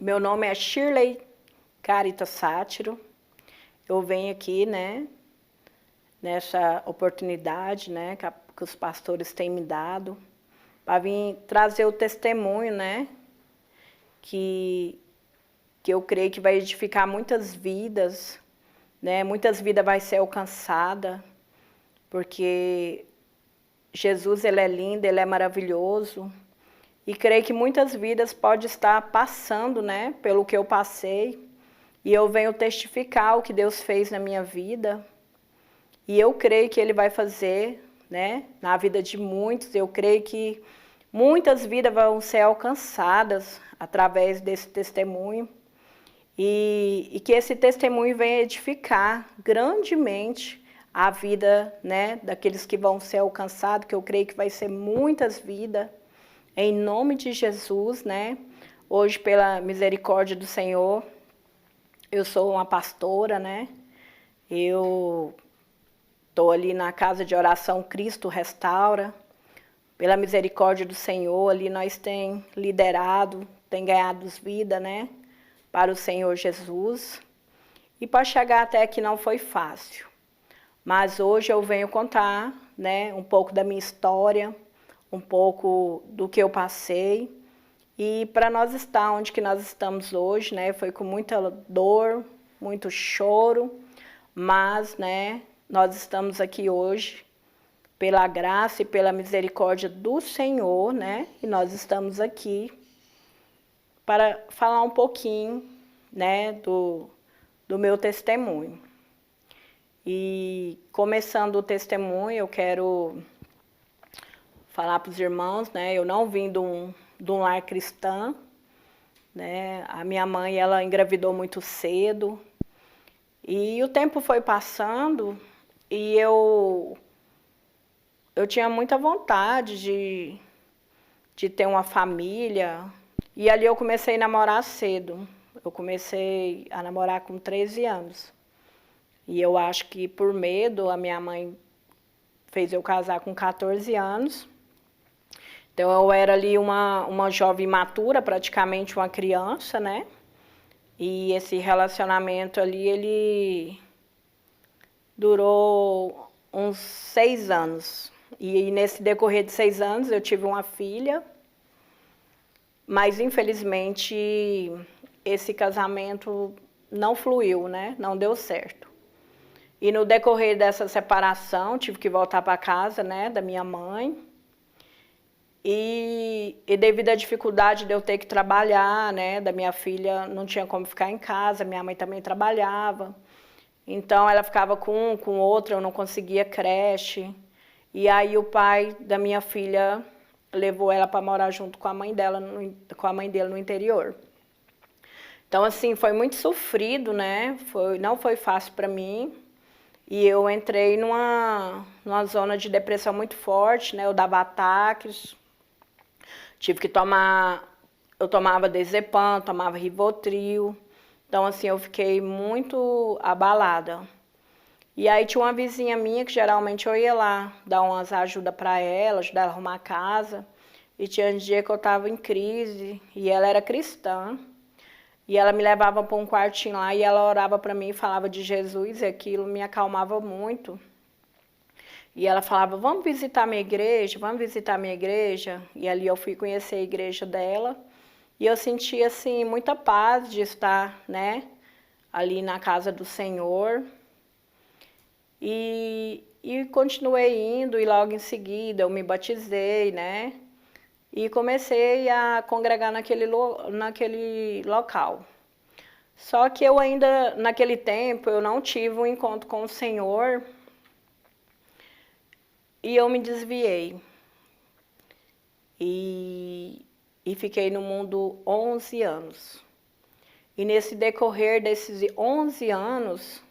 Meu nome é Shirley Carita Sátiro. Eu venho aqui, né, nessa oportunidade, né, que os pastores têm me dado, para vir trazer o testemunho, né, que eu creio que vai edificar muitas vidas, né, muitas vidas vai ser alcançada, porque Jesus, ele é lindo, ele é maravilhoso, e creio que muitas vidas podem estar passando, né, pelo que eu passei, e eu venho testificar o que Deus fez na minha vida, e eu creio que Ele vai fazer, né, na vida de muitos. Eu creio que muitas vidas vão ser alcançadas através desse testemunho, e que esse testemunho venha edificar grandemente a vida, né, daqueles que vão ser alcançados, que eu creio que vai ser muitas vidas, em nome de Jesus, né? Hoje, pela misericórdia do Senhor, eu sou uma pastora, né? Eu estou ali na casa de oração Cristo Restaura. Pela misericórdia do Senhor, ali nós tem liderado, tem ganhado vida, né? Para o Senhor Jesus. E para chegar até aqui não foi fácil. Mas hoje eu venho contar, né, um pouco da minha história, um pouco do que eu passei. E para nós estar onde que nós estamos hoje, né, foi com muita dor, muito choro, mas, né, nós estamos aqui hoje pela graça e pela misericórdia do Senhor, né, e nós estamos aqui para falar um pouquinho, né, do meu testemunho. E começando o testemunho, eu quero falar para os irmãos, né, eu não vim de um lar cristão, né? A minha mãe, ela engravidou muito cedo, e o tempo foi passando, e eu tinha muita vontade de ter uma família, e ali eu comecei a namorar cedo. Eu comecei a namorar com 13 anos, e eu acho que por medo, a minha mãe fez eu casar com 14 anos, então eu era ali uma jovem imatura, praticamente uma criança, né? E esse relacionamento ali, ele durou uns 6 anos. E nesse decorrer de 6 anos eu tive uma filha, mas infelizmente esse casamento não fluiu, né? Não deu certo. E no decorrer dessa separação, tive que voltar para casa, né, da minha mãe. E devido à dificuldade de eu ter que trabalhar, né, da minha filha, não tinha como ficar em casa, minha mãe também trabalhava. Então ela ficava com um, com outra, eu não conseguia creche. E aí o pai da minha filha levou ela para morar junto com a mãe dela, com a mãe dele no interior. Então assim, foi muito sofrido, né? Não foi fácil para mim. E eu entrei numa zona de depressão muito forte, né? Eu dava ataques. Tive que eu tomava Diazepam, tomava Rivotril. Então, assim, eu fiquei muito abalada. E aí tinha uma vizinha minha que geralmente eu ia lá dar umas ajudas para ela, ajudar ela a arrumar a casa. E tinha um dia que eu estava em crise, e ela era cristã. E ela me levava para um quartinho lá, e ela orava para mim e falava de Jesus, e aquilo me acalmava muito. E ela falava, vamos visitar minha igreja, vamos visitar minha igreja. E ali eu fui conhecer a igreja dela. E eu senti, assim, muita paz de estar, né, ali na casa do Senhor. E continuei indo, e logo em seguida eu me batizei, né? E comecei a congregar naquele local. Só que eu ainda, naquele tempo, eu não tive um encontro com o Senhor. E eu me desviei. E fiquei no mundo 11 anos. E nesse decorrer desses 11 anos,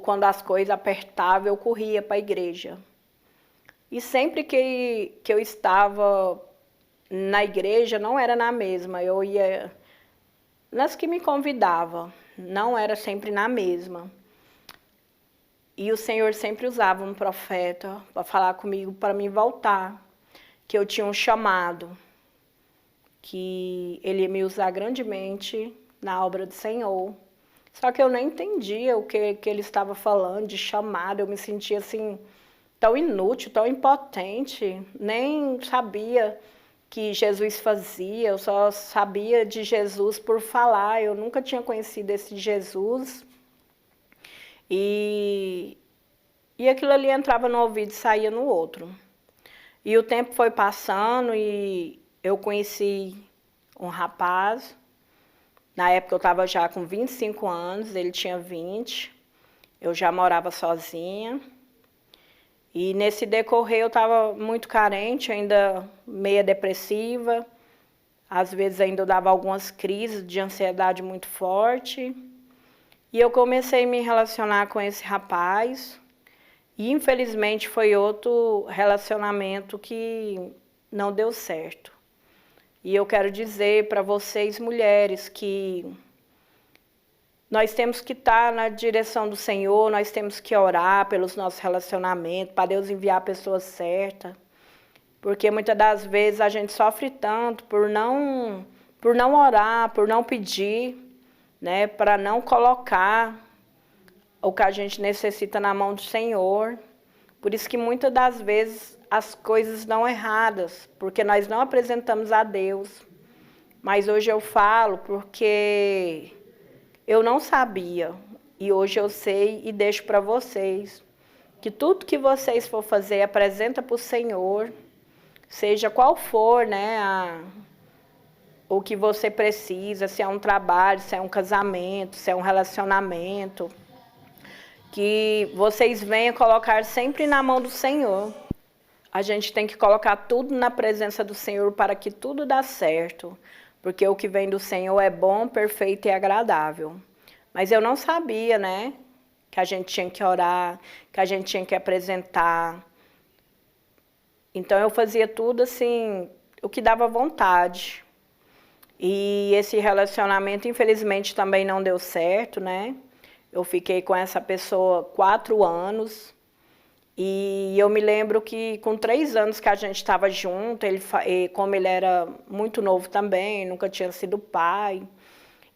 quando as coisas apertavam, eu corria para a igreja. E sempre que eu estava na igreja, não era na mesma, eu ia nas que me convidavam, não era sempre na mesma. E o Senhor sempre usava um profeta para falar comigo, para me voltar, que eu tinha um chamado, que ele ia me usar grandemente na obra do Senhor. Só que eu nem entendia o que ele estava falando de chamado, eu me sentia assim, tão inútil, tão impotente, nem sabia que Jesus fazia, eu só sabia de Jesus por falar, eu nunca tinha conhecido esse Jesus. E aquilo ali entrava no ouvido e saía no outro. E o tempo foi passando e eu conheci um rapaz. Na época eu estava já com 25 anos, ele tinha 20. Eu já morava sozinha. E nesse decorrer eu estava muito carente, ainda meia depressiva. Às vezes ainda dava algumas crises de ansiedade muito forte. E eu comecei a me relacionar com esse rapaz. E infelizmente foi outro relacionamento que não deu certo. E eu quero dizer para vocês, mulheres, que nós temos que estar na direção do Senhor, nós temos que orar pelos nossos relacionamentos, para Deus enviar a pessoa certa. Porque muitas das vezes a gente sofre tanto por não orar, por não pedir, né, para não colocar o que a gente necessita na mão do Senhor. Por isso que muitas das vezes as coisas dão erradas, porque nós não apresentamos a Deus. Mas hoje eu falo porque eu não sabia, e hoje eu sei e deixo para vocês, que tudo que vocês for fazer, apresenta para o Senhor, seja qual for, né, o que você precisa, se é um trabalho, se é um casamento, se é um relacionamento, que vocês venham colocar sempre na mão do Senhor. A gente tem que colocar tudo na presença do Senhor para que tudo dê certo, porque o que vem do Senhor é bom, perfeito e agradável. Mas eu não sabia, né, que a gente tinha que orar, que a gente tinha que apresentar. Então eu fazia tudo assim, o que dava vontade. E esse relacionamento, infelizmente, também não deu certo, né? Eu fiquei com essa pessoa 4 anos. E eu me lembro que com 3 anos que a gente estava junto, como ele era muito novo também, nunca tinha sido pai,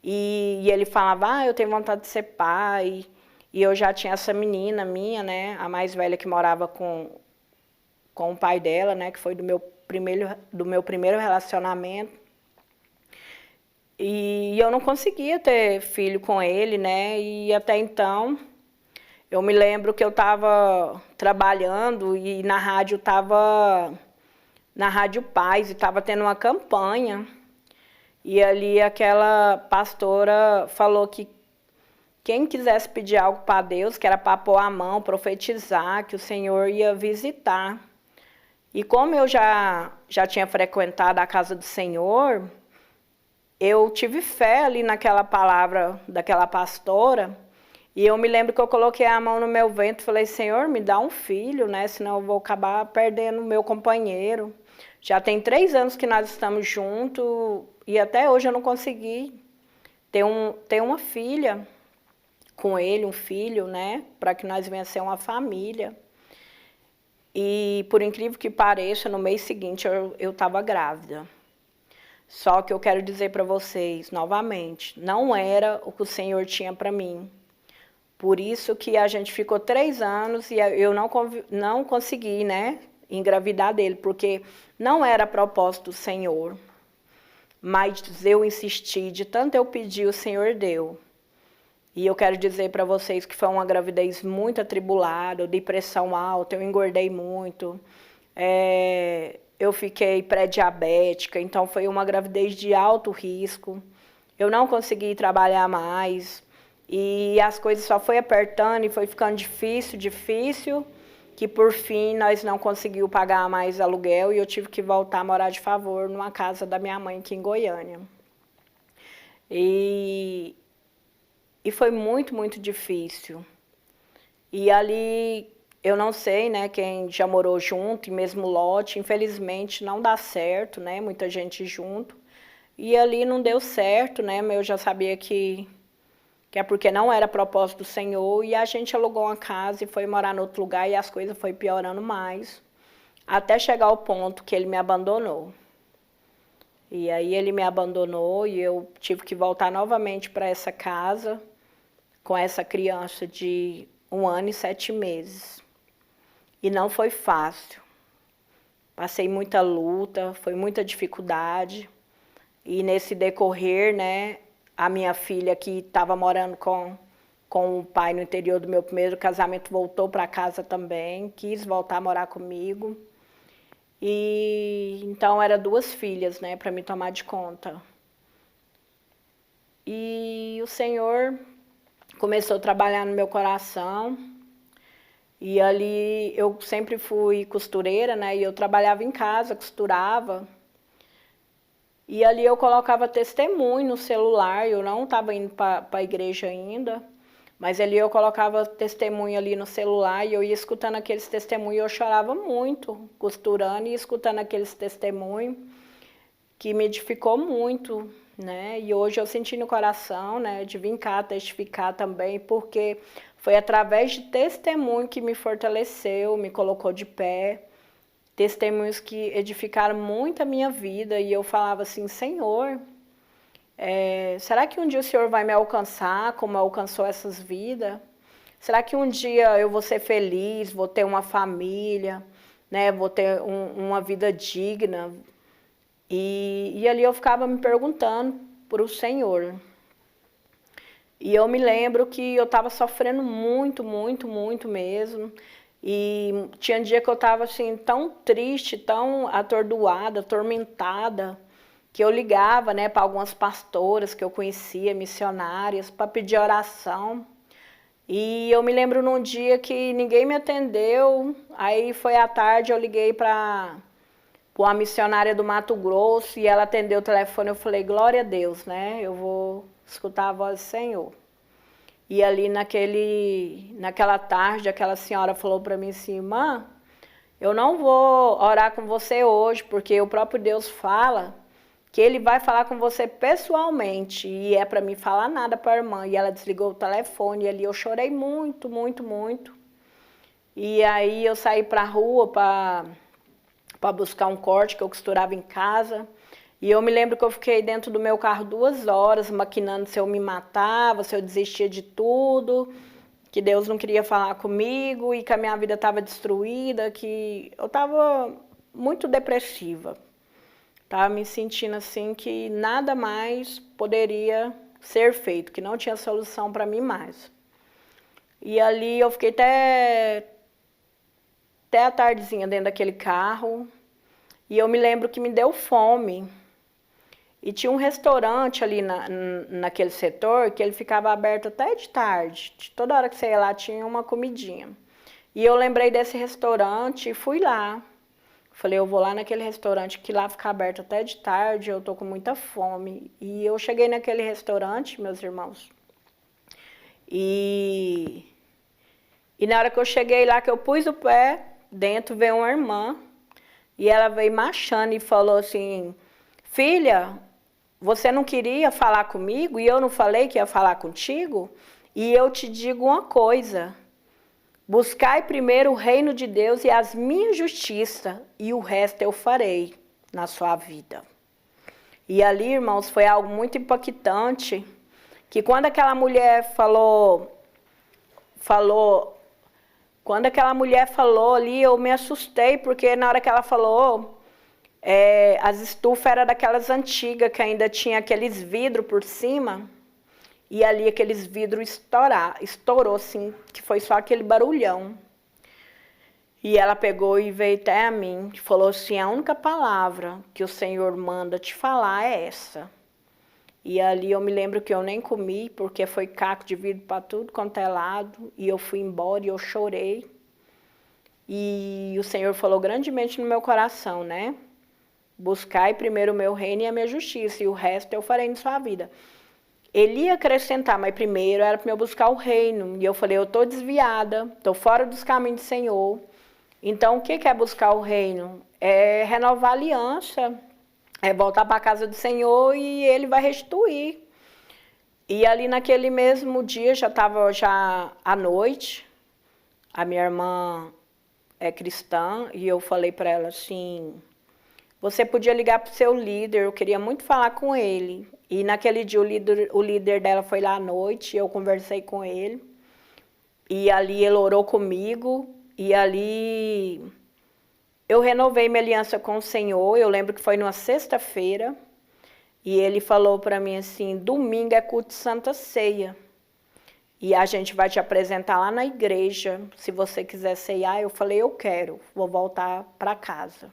e ele falava, eu tenho vontade de ser pai. E eu já tinha essa menina minha, né, a mais velha, que morava com o pai dela, né, que foi do meu primeiro relacionamento. E eu não conseguia ter filho com ele, né, e até então eu me lembro que eu estava trabalhando e na rádio na Rádio Paz, e estava tendo uma campanha. E ali aquela pastora falou que quem quisesse pedir algo para Deus, que era para pôr a mão, profetizar, que o Senhor ia visitar. E como eu já tinha frequentado a casa do Senhor, eu tive fé ali naquela palavra daquela pastora. E eu me lembro que eu coloquei a mão no meu ventre e falei, Senhor, me dá um filho, né? Senão eu vou acabar perdendo o meu companheiro. Já tem 3 anos que nós estamos juntos e até hoje eu não consegui ter uma filha com ele, um filho, né? Para que nós venhamos ser uma família. E por incrível que pareça, no mês seguinte eu estava grávida. Só que eu quero dizer para vocês, novamente, não era o que o Senhor tinha para mim. Por isso que a gente ficou 3 anos e eu não consegui, né, engravidar dele, porque não era propósito do Senhor. Mas eu insisti, de tanto eu pedir, o Senhor deu. E eu quero dizer para vocês que foi uma gravidez muito atribulada, eu dei pressão alta, eu engordei muito, eu fiquei pré-diabética, então foi uma gravidez de alto risco. Eu não consegui trabalhar mais. E as coisas só foi apertando e foi ficando difícil, que por fim nós não conseguimos pagar mais aluguel e eu tive que voltar a morar de favor numa casa da minha mãe aqui em Goiânia. E foi muito, muito difícil. E ali, eu não sei, né, quem já morou junto, e mesmo lote, infelizmente não dá certo, né, muita gente junto. E ali não deu certo, né, mas eu já sabia que é porque não era propósito do Senhor, e a gente alugou uma casa e foi morar em outro lugar, e as coisas foram piorando mais, até chegar ao ponto que ele me abandonou. E aí ele me abandonou e eu tive que voltar novamente para essa casa com essa criança de 1 ano e 7 meses. E não foi fácil. Passei muita luta, foi muita dificuldade. E nesse decorrer, né, a minha filha que estava morando com o pai no interior do meu primeiro casamento voltou para casa também, quis voltar a morar comigo. E então eram 2 filhas, né, para me tomar de conta. E o Senhor começou a trabalhar no meu coração. E ali eu sempre fui costureira, né, e eu trabalhava em casa, costurava. E ali eu colocava testemunho no celular, eu não estava indo para a igreja ainda, mas ali eu colocava testemunho ali no celular e eu ia escutando aqueles testemunhos e eu chorava muito, costurando e escutando aqueles testemunhos, que me edificou muito, né? E hoje eu senti no coração, né, de vir cá testificar também, porque foi através de testemunho que me fortaleceu, me colocou de pé, testemunhos que edificaram muito a minha vida, e eu falava assim, Senhor, será que um dia o Senhor vai me alcançar como alcançou essas vidas? Será que um dia eu vou ser feliz, vou ter uma família, né, vou ter uma vida digna? E ali eu ficava me perguntando para o Senhor. E eu me lembro que eu estava sofrendo muito, muito, muito mesmo. E tinha dia que eu estava assim, tão triste, tão atordoada, atormentada, que eu ligava, né, para algumas pastoras que eu conhecia, missionárias, para pedir oração. E eu me lembro num dia que ninguém me atendeu, aí foi à tarde, eu liguei para uma missionária do Mato Grosso e ela atendeu o telefone, eu falei, glória a Deus, né, eu vou escutar a voz do Senhor. E ali naquela tarde, aquela senhora falou para mim assim, irmã, eu não vou orar com você hoje, porque o próprio Deus fala que Ele vai falar com você pessoalmente, e é para mim falar nada para a irmã. E ela desligou o telefone, e ali eu chorei muito, muito, muito. E aí eu saí para a rua para buscar um corte que eu costurava em casa. E eu me lembro que eu fiquei dentro do meu carro 2 horas, maquinando se eu me matava, se eu desistia de tudo, que Deus não queria falar comigo e que a minha vida estava destruída, que eu estava muito depressiva. Estava me sentindo assim que nada mais poderia ser feito, que não tinha solução para mim mais. E ali eu fiquei até a tardezinha dentro daquele carro, e eu me lembro que me deu fome. E tinha um restaurante ali naquele setor que ele ficava aberto até de tarde. Toda hora que você ia lá tinha uma comidinha. E eu lembrei desse restaurante e fui lá. Falei, eu vou lá naquele restaurante que lá fica aberto até de tarde, eu tô com muita fome. E eu cheguei naquele restaurante, meus irmãos. E na hora que eu cheguei lá, que eu pus o pé dentro, veio uma irmã. E ela veio marchando e falou assim, filha, você não queria falar comigo e eu não falei que ia falar contigo? E eu te digo uma coisa, buscai primeiro o reino de Deus e as minhas justiças, e o resto eu farei na sua vida. E ali, irmãos, foi algo muito impactante, que quando aquela mulher falou ali, eu me assustei, porque na hora que ela falou, as estufas eram daquelas antigas, que ainda tinha aqueles vidros por cima, e ali aqueles vidros estourou assim, que foi só aquele barulhão. E ela pegou e veio até a mim, e falou assim, a única palavra que o Senhor manda te falar é essa. E ali eu me lembro que eu nem comi, porque foi caco de vidro para tudo quanto é lado, e eu fui embora e eu chorei. E o Senhor falou grandemente no meu coração, né? Buscai primeiro o meu reino e a minha justiça, e o resto eu farei na sua vida. Ele ia acrescentar, mas primeiro era para eu buscar o reino. E eu falei, eu estou desviada, estou fora dos caminhos do Senhor. Então, o que é buscar o reino? É renovar a aliança, é voltar para a casa do Senhor e Ele vai restituir. E ali naquele mesmo dia, já estava à noite, a minha irmã é cristã, e eu falei para ela assim, você podia ligar para o seu líder, eu queria muito falar com ele. E naquele dia o líder dela foi lá à noite, eu conversei com ele. E ali ele orou comigo, e ali eu renovei minha aliança com o Senhor. Eu lembro que foi numa sexta-feira, e ele falou para mim assim, domingo é culto de Santa Ceia. E a gente vai te apresentar lá na igreja, se você quiser ceiar. Eu falei, eu quero, vou voltar para casa.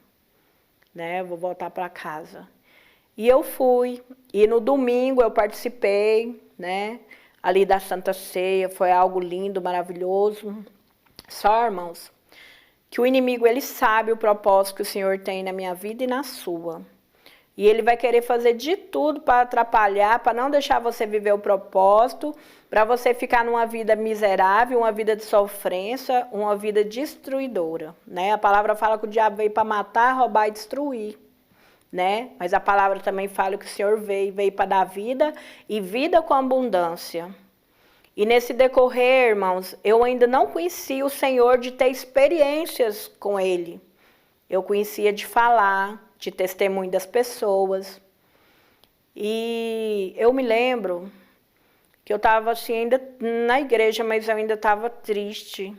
Né? Vou voltar para casa. E eu fui, e no domingo eu participei, né? Ali da Santa Ceia, foi algo lindo, maravilhoso. Só, irmãos, que o inimigo, ele sabe o propósito que o Senhor tem na minha vida e na sua. E ele vai querer fazer de tudo para atrapalhar, para não deixar você viver o propósito, para você ficar numa vida miserável, uma vida de sofrência, uma vida destruidora, né? A palavra fala que o diabo veio para matar, roubar e destruir, né? Mas a palavra também fala que o Senhor veio para dar vida e vida com abundância. E nesse decorrer, irmãos, eu ainda não conhecia o Senhor de ter experiências com Ele. Eu conhecia de falar, de testemunho das pessoas. E eu me lembro que eu estava assim ainda na igreja, mas eu ainda estava triste.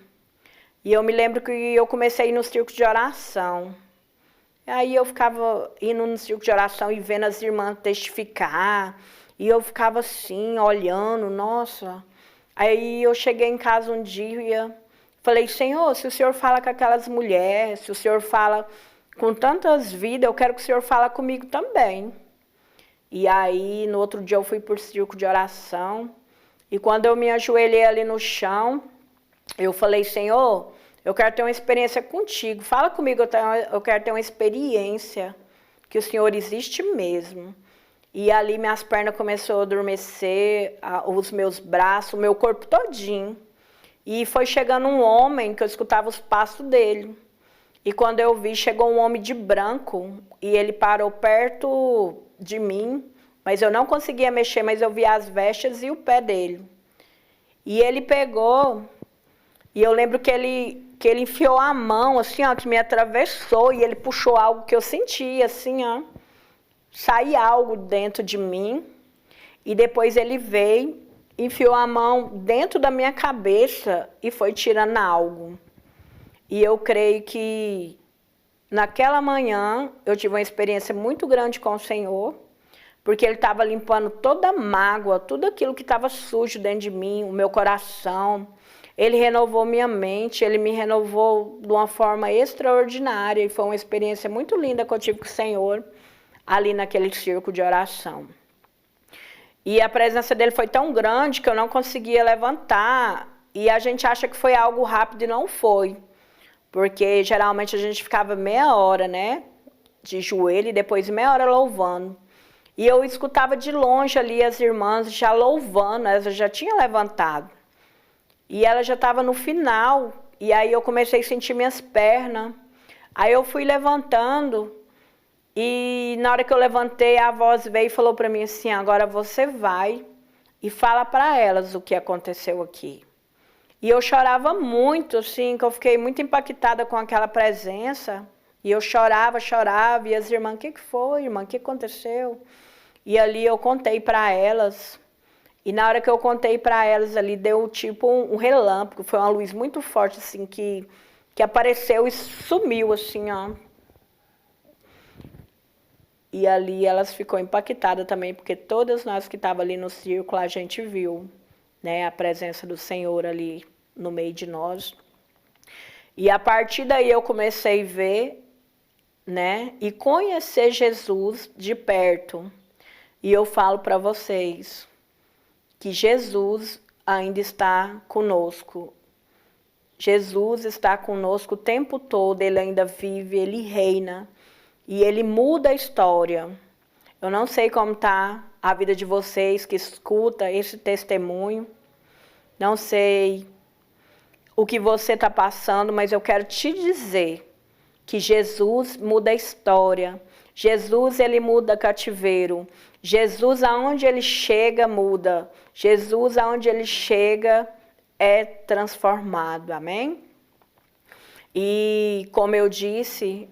E eu me lembro que eu comecei a ir no círculo de oração. Aí eu ficava indo no círculo de oração e vendo as irmãs testificar. E eu ficava assim, olhando, nossa. Aí eu cheguei em casa um dia, falei, Senhor, se o Senhor fala com aquelas mulheres, se o Senhor fala com tantas vidas, eu quero que o Senhor fale comigo também. E aí, no outro dia eu fui para o círculo de oração. E quando eu me ajoelhei ali no chão, eu falei, Senhor, eu quero ter uma experiência contigo. Fala comigo, eu quero ter uma experiência que o Senhor existe mesmo. E ali minhas pernas começaram a adormecer, os meus braços, o meu corpo todinho. E foi chegando um homem que eu escutava os passos dele. E quando eu vi, chegou um homem de branco e ele parou perto de mim, mas eu não conseguia mexer, mas eu vi as vestes e o pé dele. E ele pegou, e eu lembro que ele enfiou a mão, assim, ó, que me atravessou, e ele puxou algo que eu sentia, assim, ó. Sair algo dentro de mim, e depois ele veio, enfiou a mão dentro da minha cabeça e foi tirando algo. E eu creio que naquela manhã eu tive uma experiência muito grande com o Senhor, porque Ele estava limpando toda a mágoa, tudo aquilo que estava sujo dentro de mim, o meu coração. Ele renovou minha mente, Ele me renovou de uma forma extraordinária e foi uma experiência muito linda que eu tive com o Senhor ali naquele círculo de oração. E a presença dele foi tão grande que eu não conseguia levantar. E a gente acha que foi algo rápido e não foi. Porque geralmente a gente ficava meia hora, né? De joelho e depois meia hora louvando. E eu escutava de longe ali as irmãs já louvando, elas já tinham levantado. E ela já estava no final. E aí eu comecei a sentir minhas pernas. Aí eu fui levantando. E na hora que eu levantei, a voz veio e falou para mim assim, agora você vai e fala para elas o que aconteceu aqui. E eu chorava muito, assim, que eu fiquei muito impactada com aquela presença. E eu chorava, e as irmãs, o que foi, irmã? O que aconteceu? E ali eu contei para elas. E na hora que eu contei para elas ali, deu tipo um relâmpago. Foi uma luz muito forte, assim, que apareceu e sumiu, assim, ó. E ali elas ficou impactadas também, porque todas nós que estávamos ali no círculo, a gente viu, né, a presença do Senhor ali no meio de nós. E a partir daí eu comecei a ver, né, e conhecer Jesus de perto. E eu falo para vocês que Jesus ainda está conosco. Jesus está conosco o tempo todo, Ele ainda vive, Ele reina. E Ele muda a história. Eu não sei como está a vida de vocês que escuta esse testemunho. Não sei o que você está passando, mas eu quero te dizer que Jesus muda a história. Jesus, Ele muda cativeiro. Jesus, aonde Ele chega, muda. Jesus, aonde Ele chega, é transformado. Amém? E, como eu disse,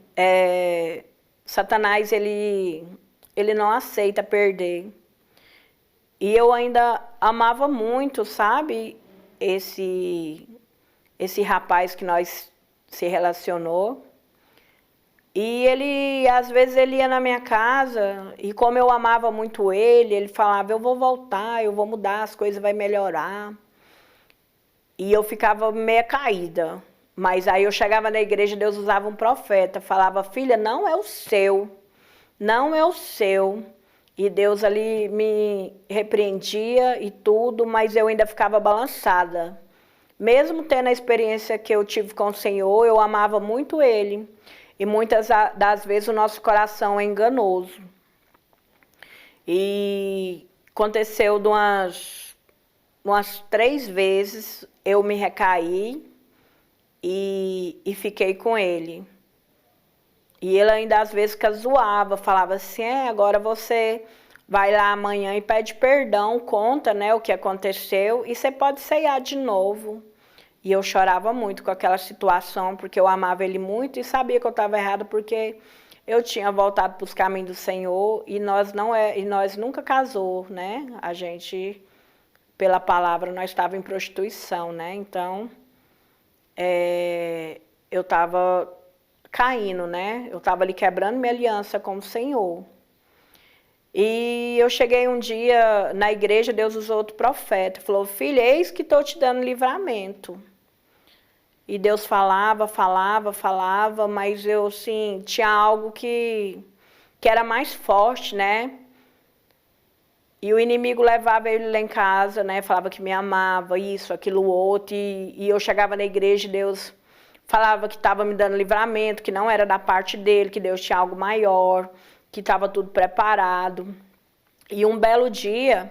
Satanás, ele não aceita perder. E eu ainda amava muito, sabe, esse rapaz que nós se relacionou. E ele, às vezes, ele ia na minha casa, e como eu amava muito ele falava, eu vou voltar, eu vou mudar, as coisas vão melhorar. E eu ficava meia caída. Mas aí eu chegava na igreja, Deus usava um profeta, falava, filha, não é o seu, não é o seu. E Deus ali me repreendia e tudo, mas eu ainda ficava balançada. Mesmo tendo a experiência que eu tive com o Senhor, eu amava muito Ele. E muitas das vezes o nosso coração é enganoso. E aconteceu de umas 3 vezes eu me recaí e fiquei com ele. E ele ainda às vezes zoava, falava assim, agora você vai lá amanhã e pede perdão, conta, né, o que aconteceu e você pode ceiar de novo. E eu chorava muito com aquela situação, porque eu amava ele muito e sabia que eu estava errada, porque eu tinha voltado para os caminhos do Senhor e nós nunca casou, né? A gente, pela palavra, nós estávamos em prostituição, né? Então, eu estava caindo, né? Eu estava ali quebrando minha aliança com o Senhor. E eu cheguei um dia na igreja, Deus usou outro profeta, falou, filha, eis que estou te dando livramento. E Deus falava, mas eu, assim, tinha algo que era mais forte, né? E o inimigo levava ele lá em casa, né? Falava que me amava, isso, aquilo, outro. E eu chegava na igreja e Deus falava que estava me dando livramento, que não era da parte dele, que Deus tinha algo maior, que estava tudo preparado. E um belo dia,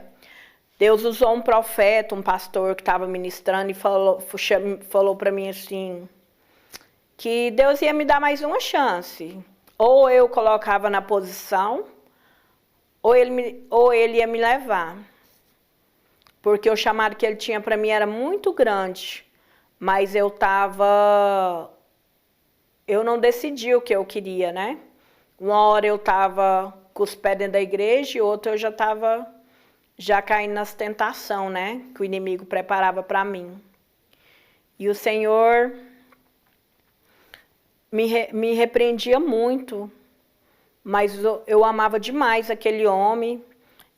Deus usou um profeta, um pastor que estava ministrando e falou para mim assim, que Deus ia me dar mais uma chance. Ou eu colocava na posição, ou ele ia me levar. Porque o chamado que ele tinha para mim era muito grande, mas eu não decidi o que eu queria, né? Uma hora eu estava com os pés dentro da igreja e outra eu já estava caindo nas tentações, né? Que o inimigo preparava para mim. E o Senhor me repreendia muito, mas eu amava demais aquele homem.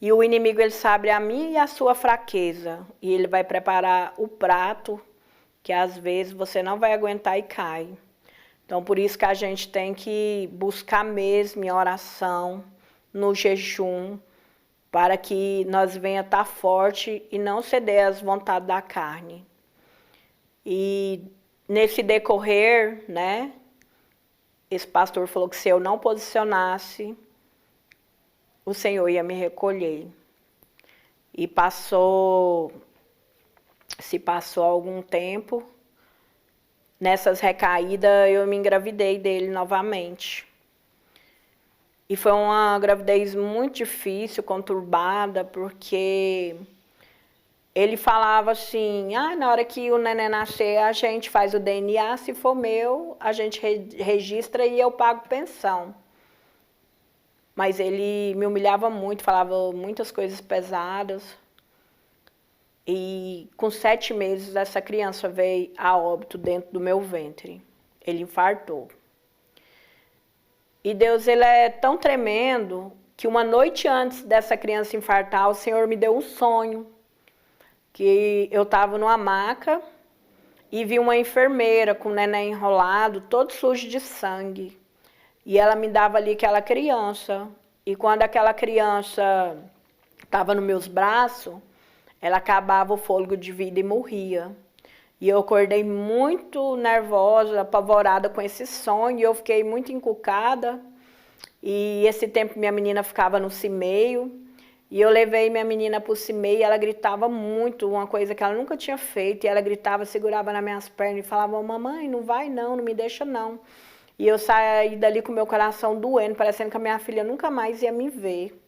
E o inimigo, ele sabe a minha e a sua fraqueza. E ele vai preparar o prato, que às vezes você não vai aguentar e cai. Então, por isso que a gente tem que buscar mesmo em oração, no jejum, para que nós venha estar forte e não ceder às vontades da carne. E nesse decorrer, né, esse pastor falou que se eu não posicionasse, o Senhor ia me recolher. E se passou algum tempo, nessas recaídas eu me engravidei dele novamente. E foi uma gravidez muito difícil, conturbada, porque ele falava assim, na hora que o neném nascer, a gente faz o DNA, se for meu, a gente registra e eu pago pensão. Mas ele me humilhava muito, falava muitas coisas pesadas. E com 7 meses, essa criança veio a óbito dentro do meu ventre. Ele infartou. E Deus, ele é tão tremendo que uma noite antes dessa criança infartar, o Senhor me deu um sonho. Que eu estava numa maca e vi uma enfermeira com o neném enrolado, todo sujo de sangue. E ela me dava ali aquela criança. E quando aquela criança estava nos meus braços, ela acabava o fôlego de vida e morria. E eu acordei muito nervosa, apavorada com esse sonho, e eu fiquei muito encucada. E esse tempo minha menina ficava no cimeio, e eu levei minha menina para o cimeio e ela gritava muito, uma coisa que ela nunca tinha feito, e ela gritava, segurava nas minhas pernas e falava, mamãe, não vai não, não me deixa não. E eu saí dali com meu coração doendo, parecendo que a minha filha nunca mais ia me ver.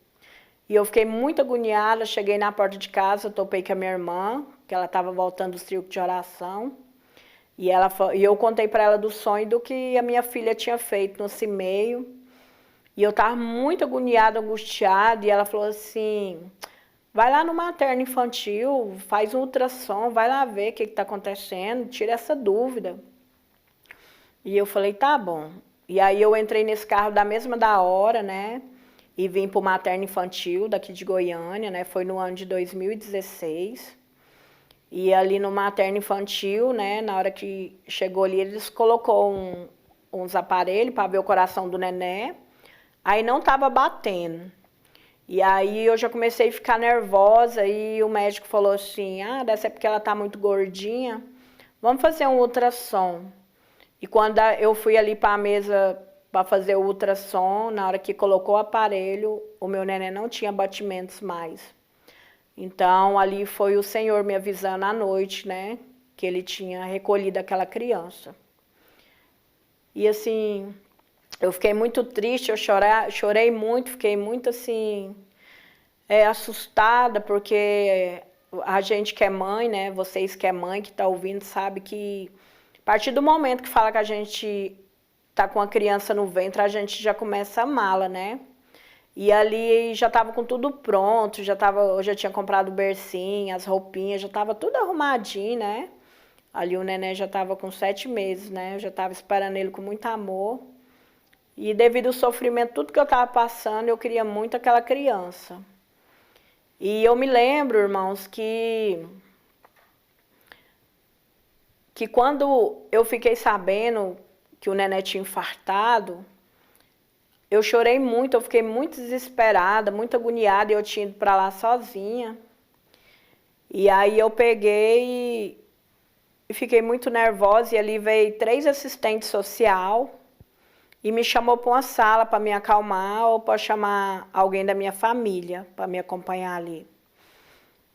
E eu fiquei muito agoniada, cheguei na porta de casa, topei com a minha irmã, que ela estava voltando dos círculos de oração. E eu contei para ela do sonho do que a minha filha tinha feito no cimeio. E eu estava muito agoniada, angustiada, e ela falou assim, vai lá no materno infantil, faz um ultrassom, vai lá ver o que está acontecendo, tira essa dúvida. E eu falei, tá bom. E aí eu entrei nesse carro da mesma da hora, né? E vim para o materno infantil daqui de Goiânia, né? Foi no ano de 2016. E ali no materno infantil, né? Na hora que chegou ali, eles colocou uns aparelhos para ver o coração do neném. Aí não estava batendo. E aí eu já comecei a ficar nervosa e o médico falou assim, deve ser porque ela está muito gordinha, vamos fazer um ultrassom. E quando eu fui ali para a mesa para fazer o ultrassom, na hora que colocou o aparelho, o meu neném não tinha batimentos mais. Então ali foi o Senhor me avisando à noite, né, que ele tinha recolhido aquela criança. E assim, eu fiquei muito triste, eu chorei muito, fiquei muito assim, assustada, porque a gente que é mãe, né, vocês que é mãe, que está ouvindo, sabe que a partir do momento que fala que a gente tá com a criança no ventre, a gente já começa a amá-la, né? E ali já estava com tudo pronto, eu já tinha comprado o bercinho, as roupinhas, já estava tudo arrumadinho, né? Ali o neném já estava com 7 meses, né? Eu já estava esperando ele com muito amor. E devido ao sofrimento, tudo que eu estava passando, eu queria muito aquela criança. E eu me lembro, irmãos, que quando eu fiquei sabendo que o neném tinha infartado, eu chorei muito, eu fiquei muito desesperada, muito agoniada, e eu tinha ido para lá sozinha. E aí eu peguei e fiquei muito nervosa, e ali veio 3 assistentes sociais e me chamou para uma sala para me acalmar ou para chamar alguém da minha família para me acompanhar ali.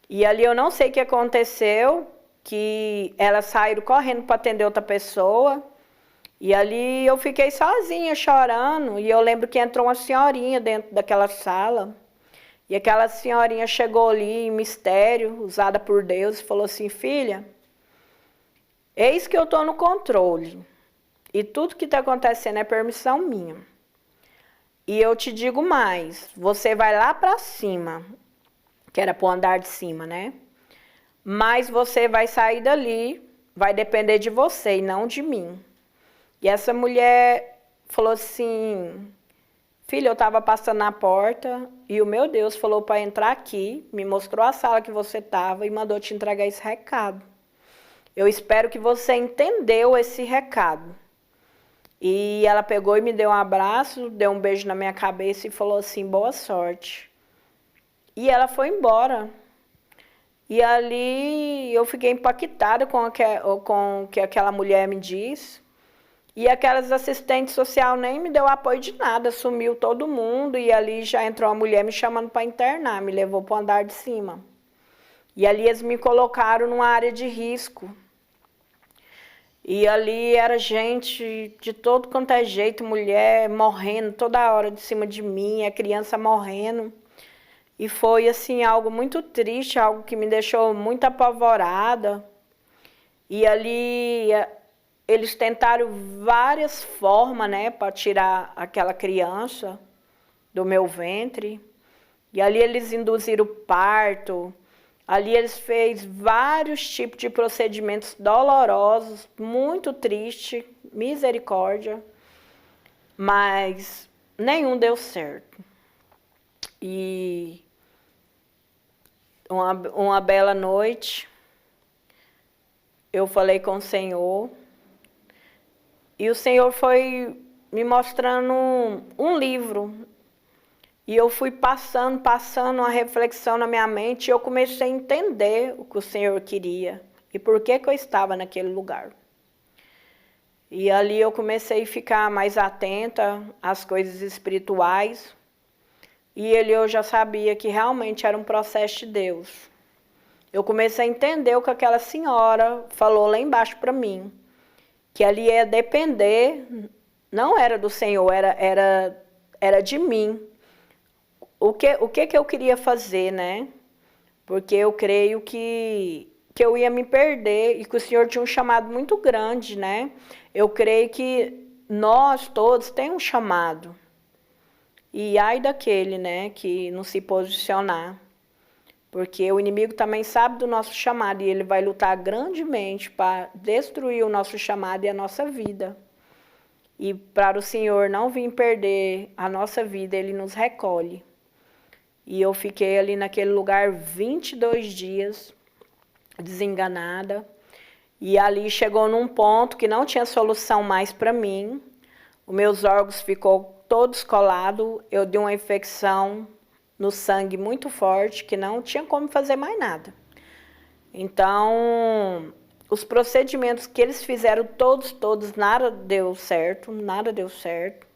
E ali eu não sei o que aconteceu, que elas saíram correndo para atender outra pessoa. E ali eu fiquei sozinha, chorando, e eu lembro que entrou uma senhorinha dentro daquela sala, e aquela senhorinha chegou ali em mistério, usada por Deus, e falou assim, filha, eis que eu estou no controle, e tudo que está acontecendo é permissão minha. E eu te digo mais, você vai lá para cima, que era para o andar de cima, né? Mas você vai sair dali, vai depender de você e não de mim. E essa mulher falou assim, filha, eu estava passando na porta e o meu Deus falou para entrar aqui, me mostrou a sala que você estava e mandou te entregar esse recado. Eu espero que você entendeu esse recado. E ela pegou e me deu um abraço, deu um beijo na minha cabeça e falou assim, boa sorte. E ela foi embora. E ali eu fiquei impactada com o que aquela mulher me disse. E aquelas assistentes sociais nem me deu apoio de nada, sumiu todo mundo. E ali já entrou uma mulher me chamando para internar, me levou para o andar de cima. E ali eles me colocaram numa área de risco. E ali era gente de todo quanto é jeito, mulher morrendo toda hora de cima de mim, a criança morrendo. E foi assim algo muito triste, algo que me deixou muito apavorada. E ali eles tentaram várias formas, né, para tirar aquela criança do meu ventre. E ali eles induziram o parto. Ali eles fez vários tipos de procedimentos dolorosos, muito triste, misericórdia, mas nenhum deu certo. E uma bela noite, eu falei com o Senhor, e o Senhor foi me mostrando um livro. E eu fui passando uma reflexão na minha mente, e eu comecei a entender o que o Senhor queria e por que eu estava naquele lugar. E ali eu comecei a ficar mais atenta às coisas espirituais, e eu já sabia que realmente era um processo de Deus. Eu comecei a entender o que aquela senhora falou lá embaixo para mim, que ali ia depender, não era do Senhor, era de mim. O que eu queria fazer, né? Porque eu creio que eu ia me perder e que o Senhor tinha um chamado muito grande, né? Eu creio que nós todos temos um chamado. E ai daquele, né, que não se posicionar. Porque o inimigo também sabe do nosso chamado e ele vai lutar grandemente para destruir o nosso chamado e a nossa vida. E para o Senhor não vir perder a nossa vida, ele nos recolhe. E eu fiquei ali naquele lugar 22 dias, desenganada. E ali chegou num ponto que não tinha solução mais para mim. Os meus órgãos ficou todos colados. Eu dei uma infecção no sangue muito forte, que não tinha como fazer mais nada. Então, os procedimentos que eles fizeram, todos, nada deu certo, nada deu certo.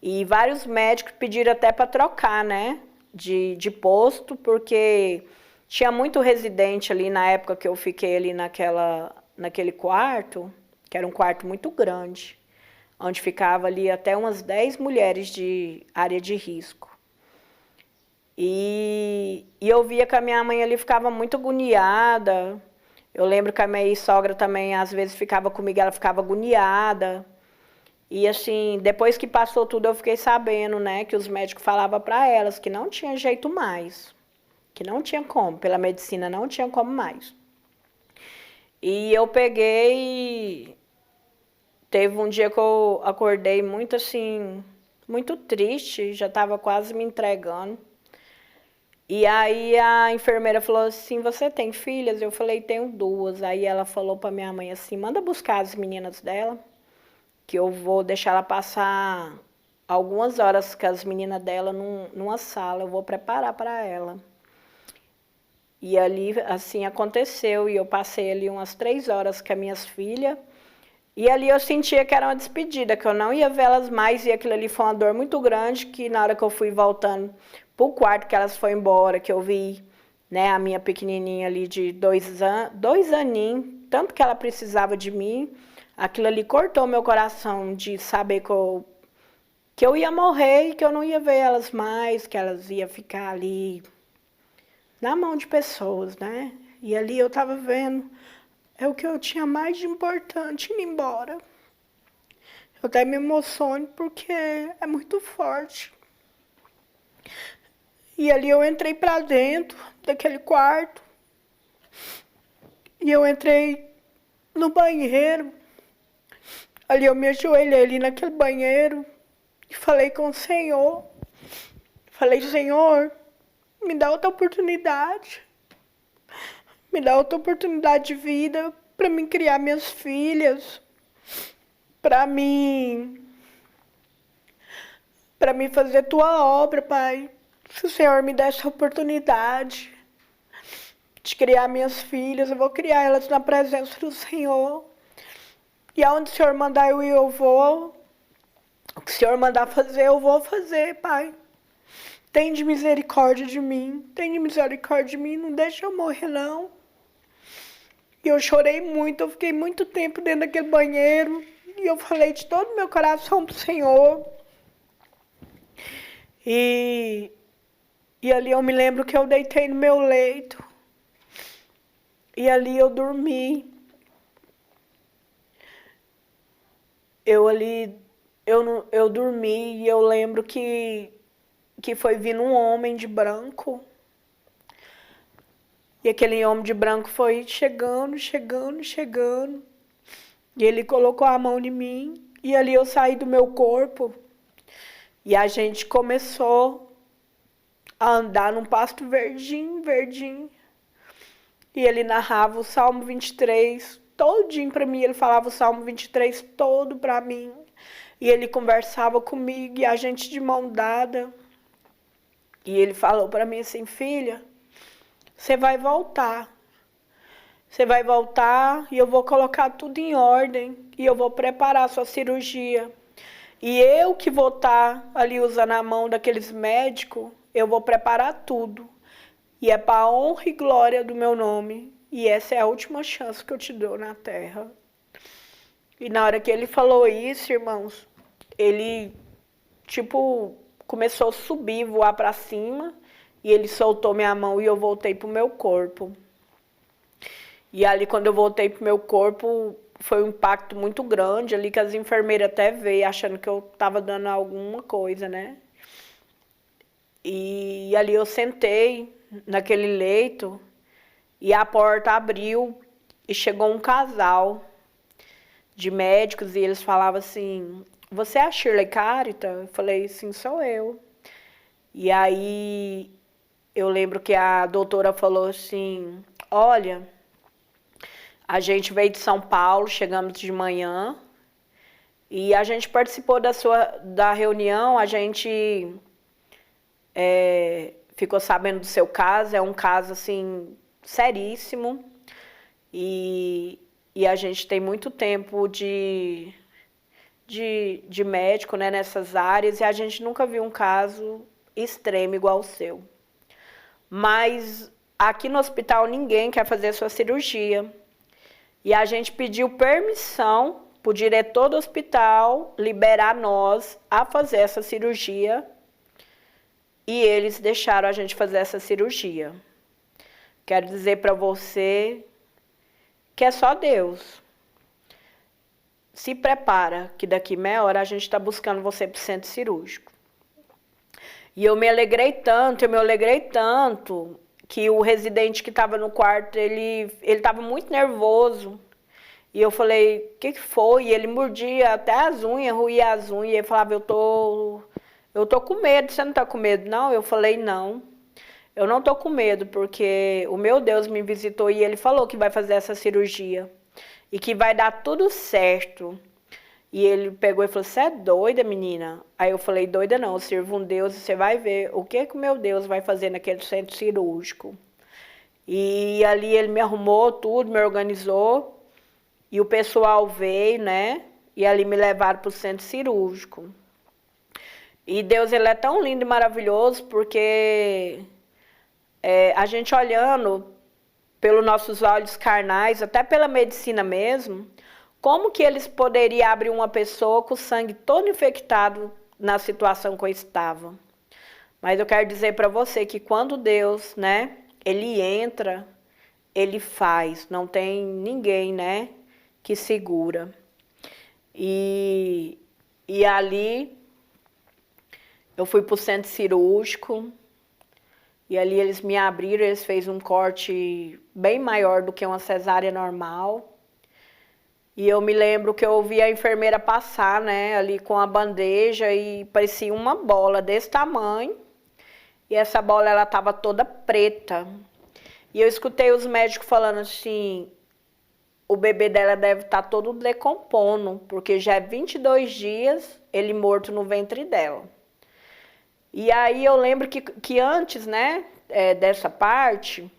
E vários médicos pediram até para trocar, né, de posto, porque tinha muito residente ali na época que eu fiquei ali naquele quarto, que era um quarto muito grande, onde ficava ali até umas 10 mulheres de área de risco. E eu via que a minha mãe ali ficava muito agoniada. Eu lembro que a minha sogra também, às vezes, ficava comigo, ela ficava agoniada. E assim, depois que passou tudo, eu fiquei sabendo, né, que os médicos falavam para elas que não tinha jeito mais, que não tinha como, pela medicina não tinha como mais. E eu peguei, teve um dia que eu acordei muito assim, muito triste, já estava quase me entregando. E aí a enfermeira falou assim, você tem filhas? Eu falei, tenho 2. Aí ela falou para minha mãe assim, manda buscar as meninas dela, que eu vou deixar ela passar algumas horas com as meninas dela numa sala, eu vou preparar para ela. E ali, assim, aconteceu, e eu passei ali umas 3 horas com as minhas filhas, e ali eu sentia que era uma despedida, que eu não ia vê-las mais, e aquilo ali foi uma dor muito grande, que na hora que eu fui voltando pro quarto, que elas foram embora, que eu vi, né, a minha pequenininha ali de 2 aninhos, tanto que ela precisava de mim, aquilo ali cortou meu coração de saber que eu ia morrer e que eu não ia ver elas mais, que elas iam ficar ali na mão de pessoas, né? E ali eu estava vendo, é o que eu tinha mais de importante indo embora. Eu até me emociono porque é muito forte. E ali eu entrei para dentro daquele quarto. E eu entrei no banheiro. Ali eu me ajoelhei ali naquele banheiro e falei com o Senhor. Falei, Senhor, me dá outra oportunidade. Me dá outra oportunidade de vida para mim criar minhas filhas. Para mim fazer tua obra, Pai. Se o Senhor me der essa oportunidade de criar minhas filhas, eu vou criar elas na presença do Senhor. E aonde o Senhor mandar eu ir, eu vou. O que o Senhor mandar fazer, eu vou fazer, Pai. Tem de misericórdia de mim. Tem de misericórdia de mim. Não deixa eu morrer, não. E eu chorei muito. Eu fiquei muito tempo dentro daquele banheiro. E eu falei de todo o meu coração pro Senhor. E ali eu me lembro que eu deitei no meu leito. E ali eu dormi. Eu dormi e eu lembro que foi vindo um homem de branco. E aquele homem de branco foi chegando. E ele colocou a mão em mim. E ali eu saí do meu corpo. E a gente começou a andar num pasto verdinho. E ele narrava o Salmo 23 todinho para mim. Ele falava o Salmo 23 todo para mim. E ele conversava comigo e a gente de mão dada. E ele falou para mim assim, filha, você vai voltar. Você vai voltar e eu vou colocar tudo em ordem. E eu vou preparar a sua cirurgia. E eu que vou estar ali usando a mão daqueles médicos, eu vou preparar tudo. E é para a honra e glória do meu nome. E essa é a última chance que eu te dou na terra. E na hora que ele falou isso, irmãos, ele, começou a subir, voar para cima. E ele soltou minha mão e eu voltei pro meu corpo. E ali, quando eu voltei pro meu corpo, foi um impacto muito grande ali, que as enfermeiras até veio, achando que eu estava dando alguma coisa, né? E ali eu sentei naquele leito e a porta abriu e chegou um casal de médicos e eles falavam assim, você é a Shirley Carita? Eu falei, sim, sou eu. E aí eu lembro que a doutora falou assim, olha, a gente veio de São Paulo, chegamos de manhã e a gente participou da reunião, a gente ficou sabendo do seu caso, é um caso assim seríssimo e a gente tem muito tempo de médico, né, nessas áreas e a gente nunca viu um caso extremo igual o seu. Mas aqui no hospital ninguém quer fazer a sua cirurgia. E a gente pediu permissão para o diretor do hospital liberar nós a fazer essa cirurgia e eles deixaram a gente fazer essa cirurgia. Quero dizer para você que é só Deus. Se prepara, que daqui meia hora a gente está buscando você para o centro cirúrgico. E eu me alegrei tanto, que o residente que estava no quarto, ele estava muito nervoso. E eu falei, o que foi? E ele mordia até as unhas, roía as unhas. E ele falava, eu tô com medo, você não está com medo, não? Eu falei, não, eu não tô com medo, porque o meu Deus me visitou e ele falou que vai fazer essa cirurgia. E que vai dar tudo certo. E ele pegou e falou, você é doida, menina? Aí eu falei, doida não, eu sirvo um Deus e você vai ver o que o meu Deus vai fazer naquele centro cirúrgico. E ali ele me arrumou tudo, me organizou, e o pessoal veio, né? E ali me levaram para o centro cirúrgico. E Deus, ele é tão lindo e maravilhoso, porque a gente olhando pelos nossos olhos carnais, até pela medicina mesmo, como que eles poderiam abrir uma pessoa com o sangue todo infectado na situação que eu estava? Mas eu quero dizer para você que quando Deus, né, ele entra, ele faz, não tem ninguém, né, que segura. E ali eu fui para o centro cirúrgico e ali eles me abriram, eles fez um corte bem maior do que uma cesárea normal. E eu me lembro que eu ouvi a enfermeira passar, né, ali com a bandeja e parecia uma bola desse tamanho. E essa bola, ela estava toda preta. E eu escutei os médicos falando assim, o bebê dela deve estar todo decompondo, porque já é 22 dias ele morto no ventre dela. E aí eu lembro que antes, né, dessa parte,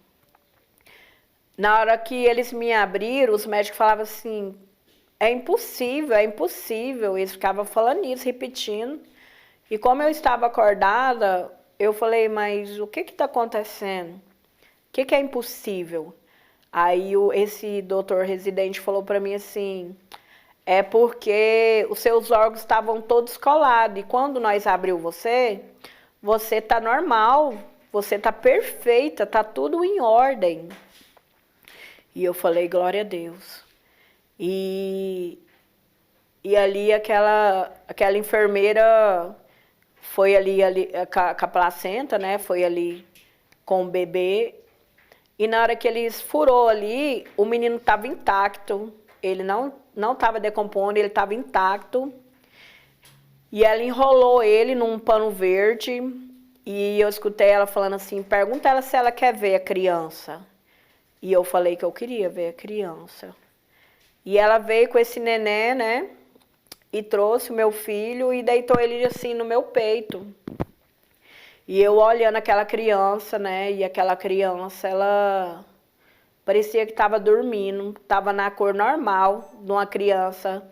na hora que eles me abriram, os médicos falavam assim, é impossível, é impossível. Eles ficavam falando isso, repetindo. E como eu estava acordada, eu falei, mas o que está acontecendo? O que é impossível? Aí esse doutor residente falou para mim assim, é porque os seus órgãos estavam todos colados. E quando nós abriu você está normal, você está perfeita, está tudo em ordem. E eu falei, glória a Deus. E ali aquela enfermeira foi ali com a placenta, né? Foi ali com o bebê. E na hora que eles furou ali, o menino estava intacto. Ele não estava decompondo, ele estava intacto. E ela enrolou ele num pano verde. E eu escutei ela falando assim, pergunta ela se ela quer ver a criança. E eu falei que eu queria ver a criança. E ela veio com esse neném, né? E trouxe o meu filho e deitou ele assim no meu peito. E eu olhando aquela criança, né? E aquela criança, ela parecia que estava dormindo, estava na cor normal de uma criança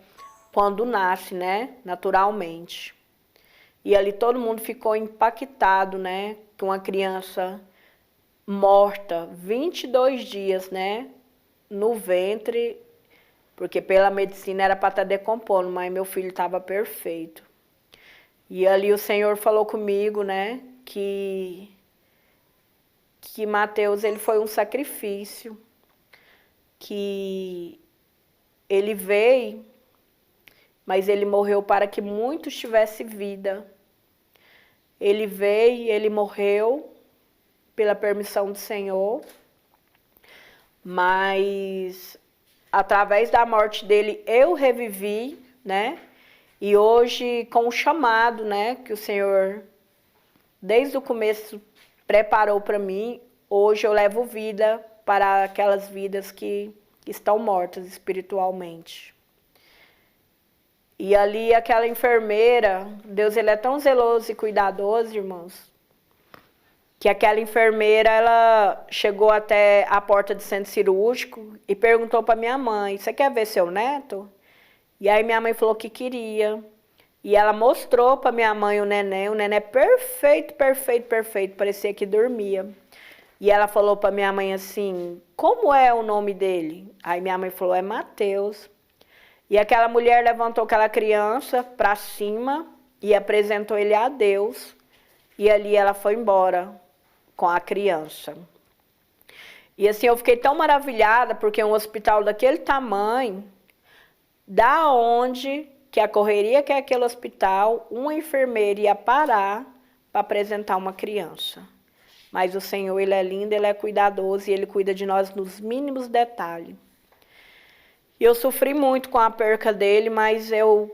quando nasce, né? Naturalmente. E ali todo mundo ficou impactado, né? Com uma criança morta, 22 dias, né? No ventre, porque pela medicina era para estar decompondo, mas meu filho estava perfeito. E ali o Senhor falou comigo, né, que Mateus, ele foi um sacrifício, que ele veio, mas ele morreu para que muitos tivessem vida. Ele veio, ele morreu pela permissão do Senhor, mas através da morte dele eu revivi, né? E hoje, com o chamado, né, que o Senhor, desde o começo, preparou para mim, hoje eu levo vida para aquelas vidas que estão mortas espiritualmente. E ali aquela enfermeira, Deus ele é tão zeloso e cuidadoso, irmãos, que aquela enfermeira, ela chegou até a porta do centro cirúrgico e perguntou para minha mãe, você quer ver seu neto? E aí minha mãe falou que queria. E ela mostrou para minha mãe o neném perfeito, perfeito, perfeito, parecia que dormia. E ela falou para minha mãe assim, como é o nome dele? Aí minha mãe falou, é Mateus. E aquela mulher levantou aquela criança para cima e apresentou ele a Deus. E ali ela foi embora com a criança. E assim, eu fiquei tão maravilhada, porque um hospital daquele tamanho, da onde que a correria que é aquele hospital, uma enfermeira ia parar para apresentar uma criança. Mas o Senhor, ele é lindo, ele é cuidadoso e ele cuida de nós nos mínimos detalhes. Eu sofri muito com a perca dele, mas eu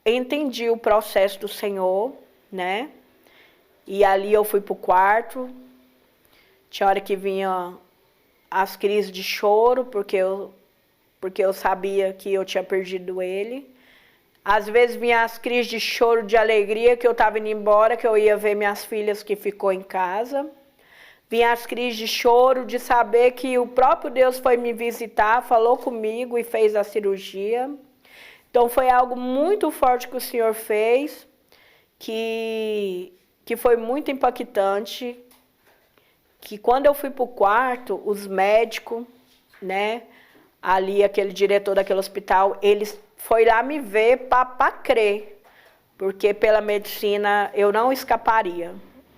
entendi o processo do Senhor, né? E ali eu fui para o quarto, tinha hora que vinha as crises de choro, porque eu sabia que eu tinha perdido ele. Às vezes vinha as crises de choro, de alegria, que eu estava indo embora, que eu ia ver minhas filhas que ficou em casa. Vinha as crises de choro, de saber que o próprio Deus foi me visitar, falou comigo e fez a cirurgia. Então foi algo muito forte que o Senhor fez, que foi muito impactante, que quando eu fui para o quarto, os médicos, né, ali aquele diretor daquele hospital, eles foi lá me ver para crer, porque pela medicina eu não escaparia,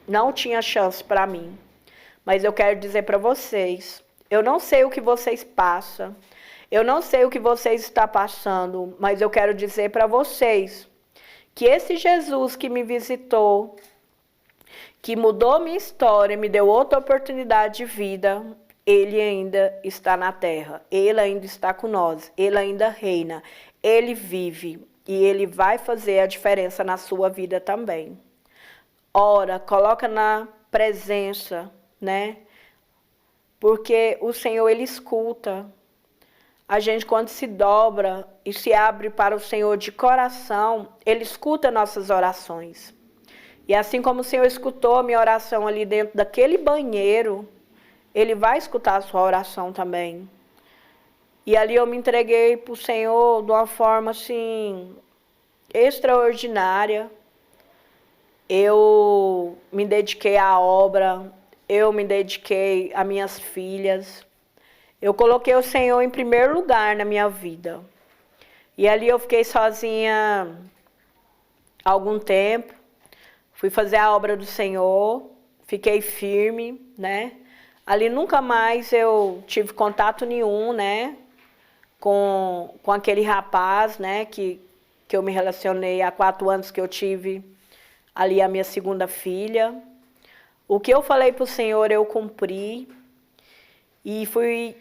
não tinha chance para mim. Mas eu quero dizer para vocês, eu não sei o que vocês passam, eu não sei o que vocês estão passando, mas eu quero dizer para vocês que esse Jesus que me visitou, que mudou minha história, me deu outra oportunidade de vida, ele ainda está na terra, ele ainda está com nós, ele ainda reina, ele vive e ele vai fazer a diferença na sua vida também. Ora, coloca na presença, né? Porque o Senhor, ele escuta. A gente, quando se dobra e se abre para o Senhor de coração, ele escuta nossas orações. E assim como o Senhor escutou a minha oração ali dentro daquele banheiro, ele vai escutar a sua oração também. E ali eu me entreguei para o Senhor de uma forma assim, extraordinária. Eu me dediquei à obra, eu me dediquei às minhas filhas. Eu coloquei o Senhor em primeiro lugar na minha vida. E ali eu fiquei sozinha algum tempo. Fui fazer a obra do Senhor, fiquei firme, né? Ali nunca mais eu tive contato nenhum, né? Com aquele rapaz, né? Que eu me relacionei há 4 anos que eu tive ali a minha segunda filha. O que eu falei para o Senhor eu cumpri e fui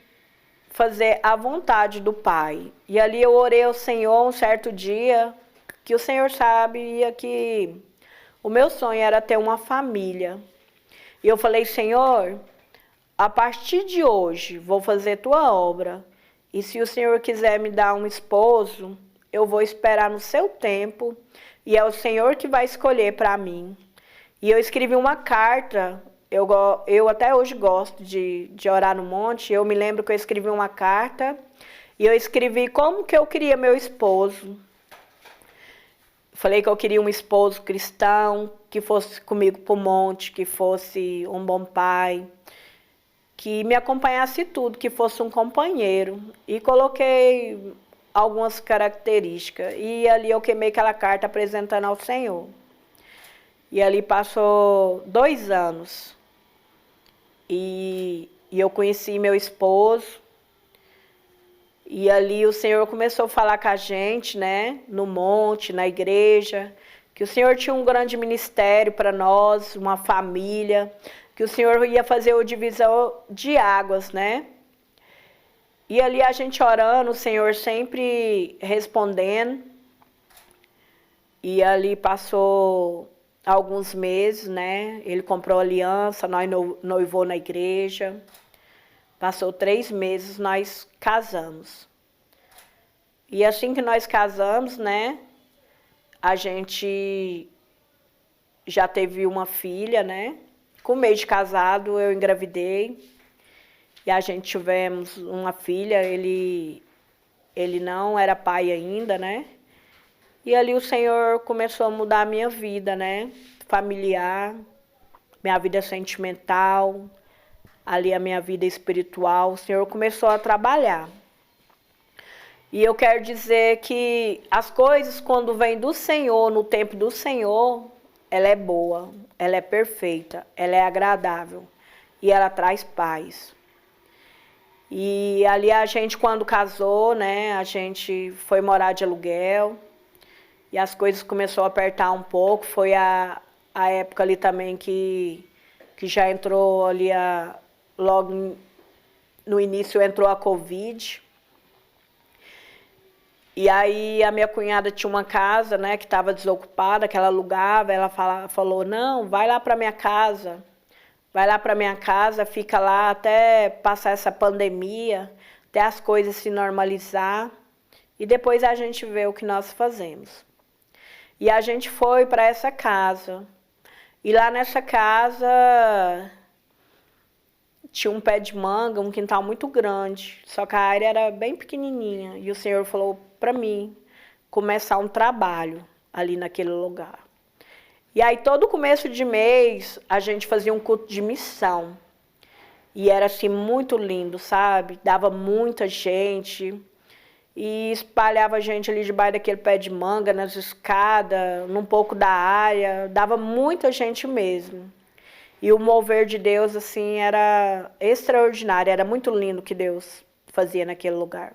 fazer a vontade do Pai. E ali eu orei ao Senhor um certo dia, que o Senhor sabia que o meu sonho era ter uma família. E eu falei, Senhor, a partir de hoje vou fazer tua obra. E se o Senhor quiser me dar um esposo, eu vou esperar no seu tempo. E é o Senhor que vai escolher para mim. E eu escrevi uma carta. Eu até hoje gosto de orar no monte. Eu me lembro que eu escrevi uma carta. E eu escrevi como que eu queria meu esposo. Falei que eu queria um esposo cristão, que fosse comigo para o monte, que fosse um bom pai, que me acompanhasse tudo, que fosse um companheiro. E coloquei algumas características. E ali eu queimei aquela carta apresentando ao Senhor. E ali passou 2 anos. E eu conheci meu esposo. E ali o Senhor começou a falar com a gente, né? No monte, na igreja, que o Senhor tinha um grande ministério para nós, uma família, que o Senhor ia fazer o divisor de águas, né? E ali a gente orando, o Senhor sempre respondendo. E ali passou alguns meses, né? Ele comprou aliança, nós noivou na igreja. Passou 3 meses, nós casamos. E assim que nós casamos, né? A gente já teve uma filha, né? Com 1 mês de casado, eu engravidei. E a gente tivemos uma filha, ele não era pai ainda, né? E ali o Senhor começou a mudar a minha vida, né? Familiar, minha vida sentimental, ali a minha vida espiritual. O Senhor começou a trabalhar. E eu quero dizer que as coisas, quando vêm do Senhor, no tempo do Senhor, ela é boa, ela é perfeita, ela é agradável e ela traz paz. E ali a gente, quando casou, né, a gente foi morar de aluguel e as coisas começaram a apertar um pouco. Foi a época ali também que já entrou ali, logo no início entrou a Covid. E aí a minha cunhada tinha uma casa, né, que estava desocupada, que ela alugava. Ela falou, não, vai lá para minha casa. Vai lá para minha casa, fica lá até passar essa pandemia, até as coisas se normalizar. E depois a gente vê o que nós fazemos. E a gente foi para essa casa. E lá nessa casa tinha um pé de manga, um quintal muito grande. Só que a área era bem pequenininha. E o Senhor falou para mim começar um trabalho ali naquele lugar. E aí todo começo de mês a gente fazia um culto de missão. E era assim muito lindo, sabe? Dava muita gente. E espalhava gente ali debaixo daquele pé de manga, nas escadas, num pouco da área. Dava muita gente mesmo. E o mover de Deus, assim, era extraordinário. Era muito lindo o que Deus fazia naquele lugar.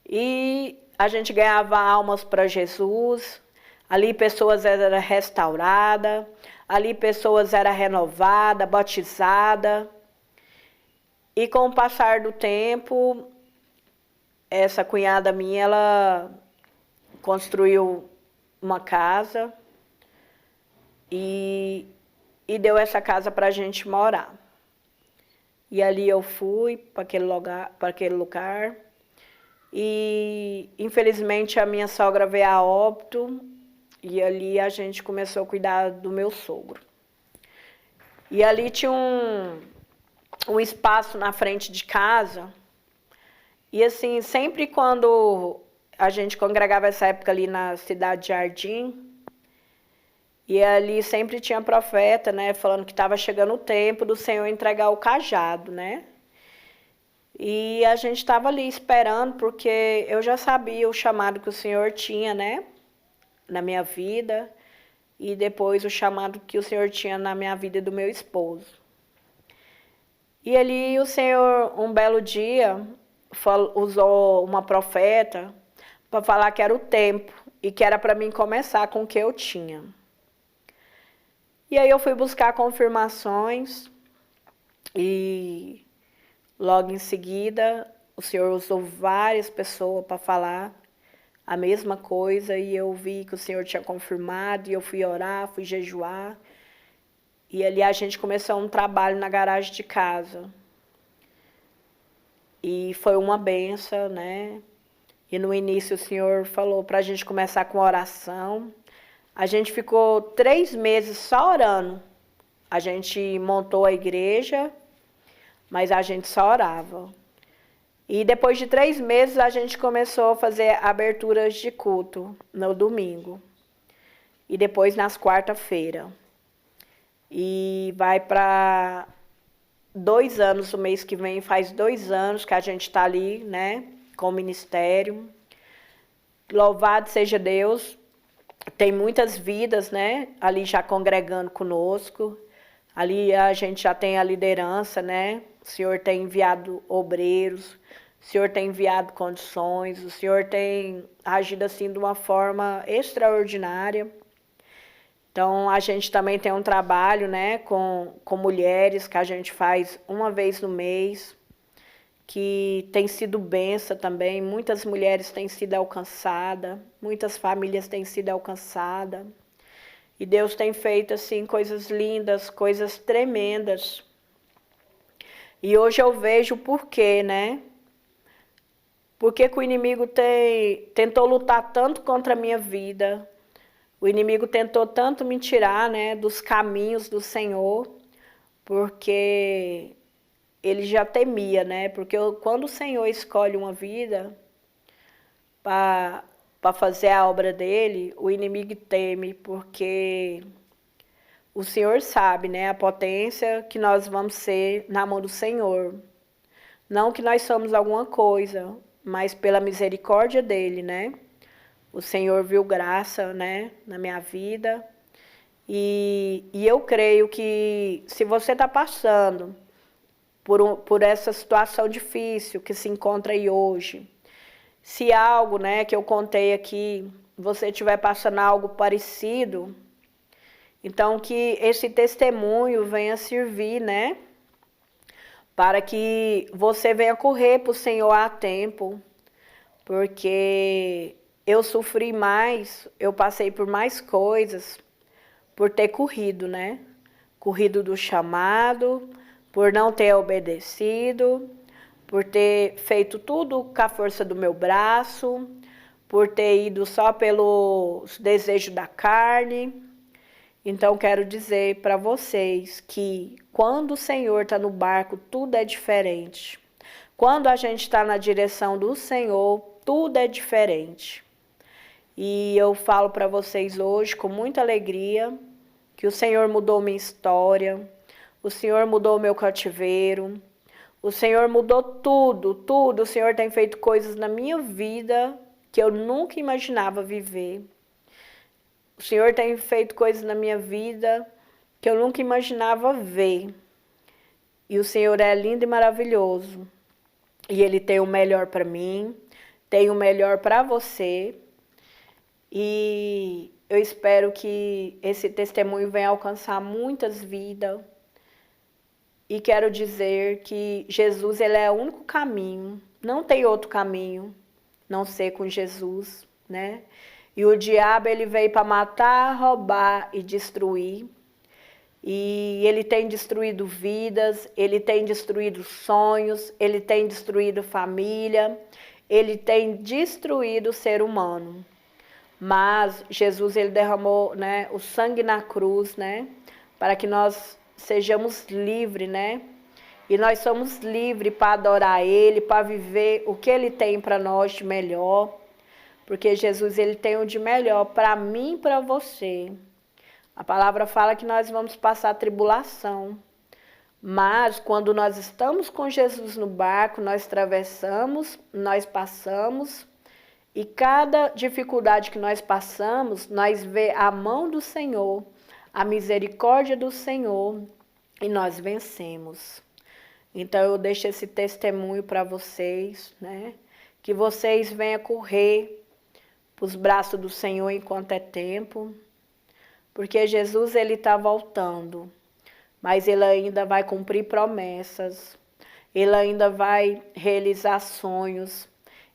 E a gente ganhava almas para Jesus. Ali pessoas eram restauradas. Ali pessoas eram renovadas, batizadas. E com o passar do tempo, essa cunhada minha, ela construiu uma casa e deu essa casa para a gente morar. E ali eu fui para aquele lugar. E infelizmente a minha sogra veio a óbito e ali a gente começou a cuidar do meu sogro. E ali tinha um espaço na frente de casa. E assim, sempre quando a gente congregava essa época ali na cidade de Jardim, e ali sempre tinha profeta, né, falando que estava chegando o tempo do Senhor entregar o cajado, né? E a gente estava ali esperando, porque eu já sabia o chamado que o Senhor tinha, né, na minha vida, e depois o chamado que o Senhor tinha na minha vida e do meu esposo. E ali o Senhor, um belo dia, usou uma profeta para falar que era o tempo e que era para mim começar com o que eu tinha. E aí eu fui buscar confirmações e logo em seguida o Senhor usou várias pessoas para falar a mesma coisa e eu vi que o Senhor tinha confirmado e eu fui orar, fui jejuar. E ali a gente começou um trabalho na garagem de casa. E foi uma benção, né? E no início o Senhor falou para a gente começar com oração. A gente ficou 3 meses só orando. A gente montou a igreja, mas a gente só orava. E depois de 3 meses a gente começou a fazer aberturas de culto no domingo. E depois nas quarta-feira. E vai para 2 anos, o mês que vem faz 2 anos que a gente está ali, né, com o ministério. Louvado seja Deus. Tem muitas vidas, né, ali já congregando conosco. Ali a gente já tem a liderança, né? O Senhor tem enviado obreiros, O Senhor tem enviado condições, o Senhor tem agido assim de uma forma extraordinária. Então, a gente também tem um trabalho, né, com mulheres que a gente faz uma vez no mês, que tem sido bênção também. Muitas mulheres têm sido alcançadas, muitas famílias têm sido alcançadas. E Deus tem feito, assim, coisas lindas, coisas tremendas. E hoje eu vejo o porquê, né? Por que o inimigo tentou lutar tanto contra a minha vida? O inimigo tentou tanto me tirar, né, dos caminhos do Senhor, porque ele já temia, né? Porque quando o Senhor escolhe uma vida para fazer a obra dele, o inimigo teme, porque o Senhor sabe, né, a potência que nós vamos ser na mão do Senhor. Não que nós somos alguma coisa, mas pela misericórdia dele, né? O Senhor viu graça, né, na minha vida. E eu creio que se você está passando por essa situação difícil que se encontra aí hoje, se algo, né, que eu contei aqui, você estiver passando algo parecido, então que esse testemunho venha servir, né, para que você venha correr para o Senhor a tempo, porque eu sofri mais, eu passei por mais coisas por ter corrido, né? Corrido do chamado, por não ter obedecido, por ter feito tudo com a força do meu braço, por ter ido só pelos desejos da carne. Então, quero dizer para vocês que quando o Senhor está no barco, tudo é diferente. Quando a gente está na direção do Senhor, tudo é diferente. E eu falo para vocês hoje com muita alegria que o Senhor mudou minha história, o Senhor mudou meu cativeiro, o Senhor mudou tudo, tudo. O Senhor tem feito coisas na minha vida que eu nunca imaginava viver. O Senhor tem feito coisas na minha vida que eu nunca imaginava ver. E o Senhor é lindo e maravilhoso. E Ele tem o melhor para mim, tem o melhor para você. E eu espero que esse testemunho venha alcançar muitas vidas. E quero dizer que Jesus, Ele é o único caminho. Não tem outro caminho, não ser com Jesus, né? E o diabo, ele veio para matar, roubar e destruir. E ele tem destruído vidas, ele tem destruído sonhos, ele tem destruído família, ele tem destruído o ser humano. Mas Jesus, ele derramou, né, o sangue na cruz, né, para que nós sejamos livres, né? E nós somos livres para adorar Ele, para viver o que Ele tem para nós de melhor. Porque Jesus, Ele tem o de melhor para mim e para você. A palavra fala que nós vamos passar tribulação. Mas quando nós estamos com Jesus no barco, nós atravessamos, nós passamos. E cada dificuldade que nós passamos, nós vê a mão do Senhor, a misericórdia do Senhor, e nós vencemos. Então eu deixo esse testemunho para vocês, né? Que vocês venham correr para os braços do Senhor enquanto é tempo, porque Jesus, Ele está voltando, mas Ele ainda vai cumprir promessas, Ele ainda vai realizar sonhos,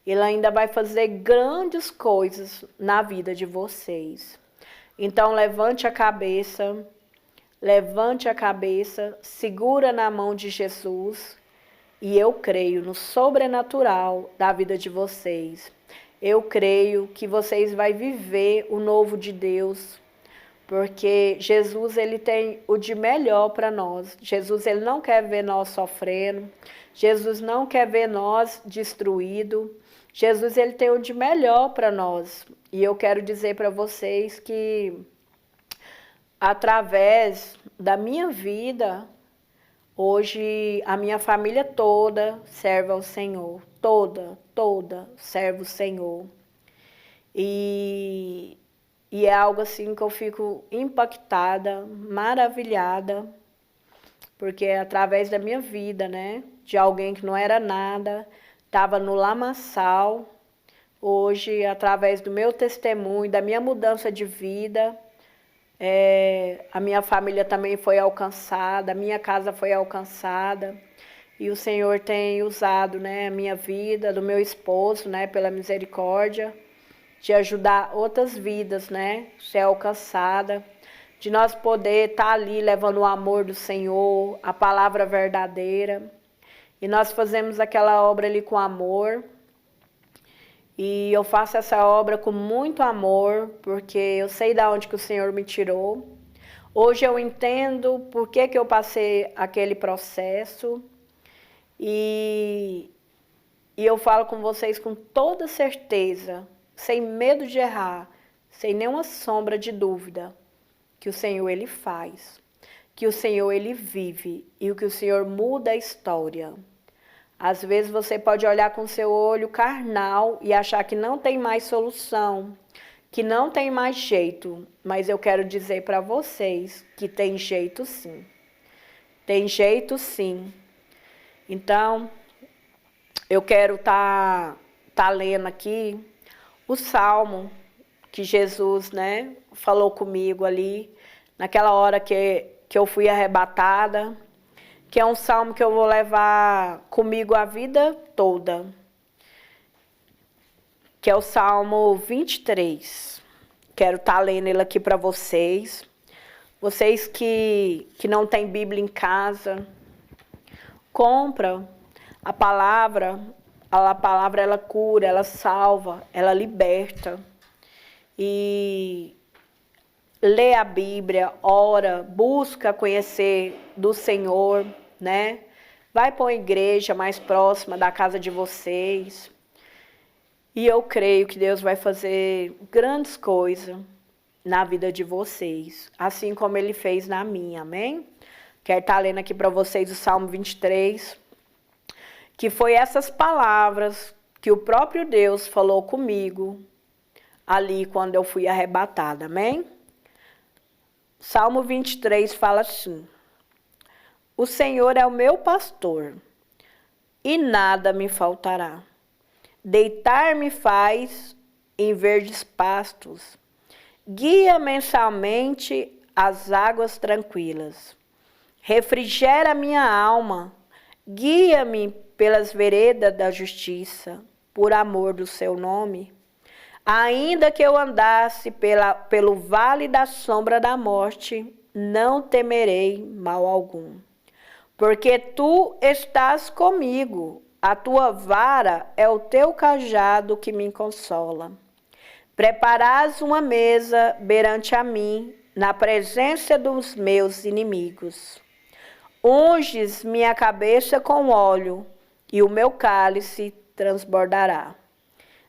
Ele ainda vai fazer grandes coisas na vida de vocês. Então levante a cabeça, segura na mão de Jesus, e eu creio no sobrenatural da vida de vocês. Eu creio que vocês vão viver o novo de Deus, porque Jesus, Ele tem o de melhor para nós. Jesus, Ele não quer ver nós sofrendo. Jesus não quer ver nós destruídos. Jesus, Ele tem o de melhor para nós. E eu quero dizer para vocês que, através da minha vida, hoje a minha família toda serve ao Senhor. Toda serve o Senhor. E é algo assim que eu fico impactada, maravilhada, porque é através da minha vida, né? De alguém que não era nada, estava no lamaçal. Hoje, através do meu testemunho, da minha mudança de vida, a minha família também foi alcançada, a minha casa foi alcançada. E o Senhor tem usado, né, a minha vida, do meu esposo, né, pela misericórdia, de ajudar outras vidas, né, ser alcançada, de nós poder estar ali levando o amor do Senhor, a palavra verdadeira. E nós fazemos aquela obra ali com amor. E eu faço essa obra com muito amor, porque eu sei de onde que o Senhor me tirou. Hoje eu entendo por que eu passei aquele processo. E eu falo com vocês com toda certeza, sem medo de errar, sem nenhuma sombra de dúvida, que o Senhor Ele faz, que o Senhor Ele vive e que o Senhor muda a história. Às vezes você pode olhar com seu olho carnal e achar que não tem mais solução, que não tem mais jeito, mas eu quero dizer para vocês que tem jeito sim. Tem jeito sim. Então, eu quero tá lendo aqui o Salmo que Jesus, né, falou comigo ali, naquela hora que eu fui arrebatada, que é um salmo que eu vou levar comigo a vida toda, que é o Salmo 23. Quero estar lendo ele aqui para vocês. Vocês que não têm Bíblia em casa, compra a palavra ela cura, ela salva, ela liberta. E lê a Bíblia, ora, busca conhecer do Senhor, né? Vai para uma igreja mais próxima da casa de vocês. E eu creio que Deus vai fazer grandes coisas na vida de vocês, assim como Ele fez na minha, amém? Quero estar lendo aqui para vocês o Salmo 23, que foi essas palavras que o próprio Deus falou comigo ali quando eu fui arrebatada, amém? Salmo 23 fala assim: o Senhor é o meu pastor, e nada me faltará. Deitar-me faz em verdes pastos, guia mensalmente as águas tranquilas. Refrigera minha alma, guia-me pelas veredas da justiça, por amor do seu nome. Ainda que eu andasse pelo vale da sombra da morte, não temerei mal algum. Porque tu estás comigo, a tua vara é o teu cajado que me consola. Preparás uma mesa perante a mim, na presença dos meus inimigos. Unges minha cabeça com óleo, e o meu cálice transbordará.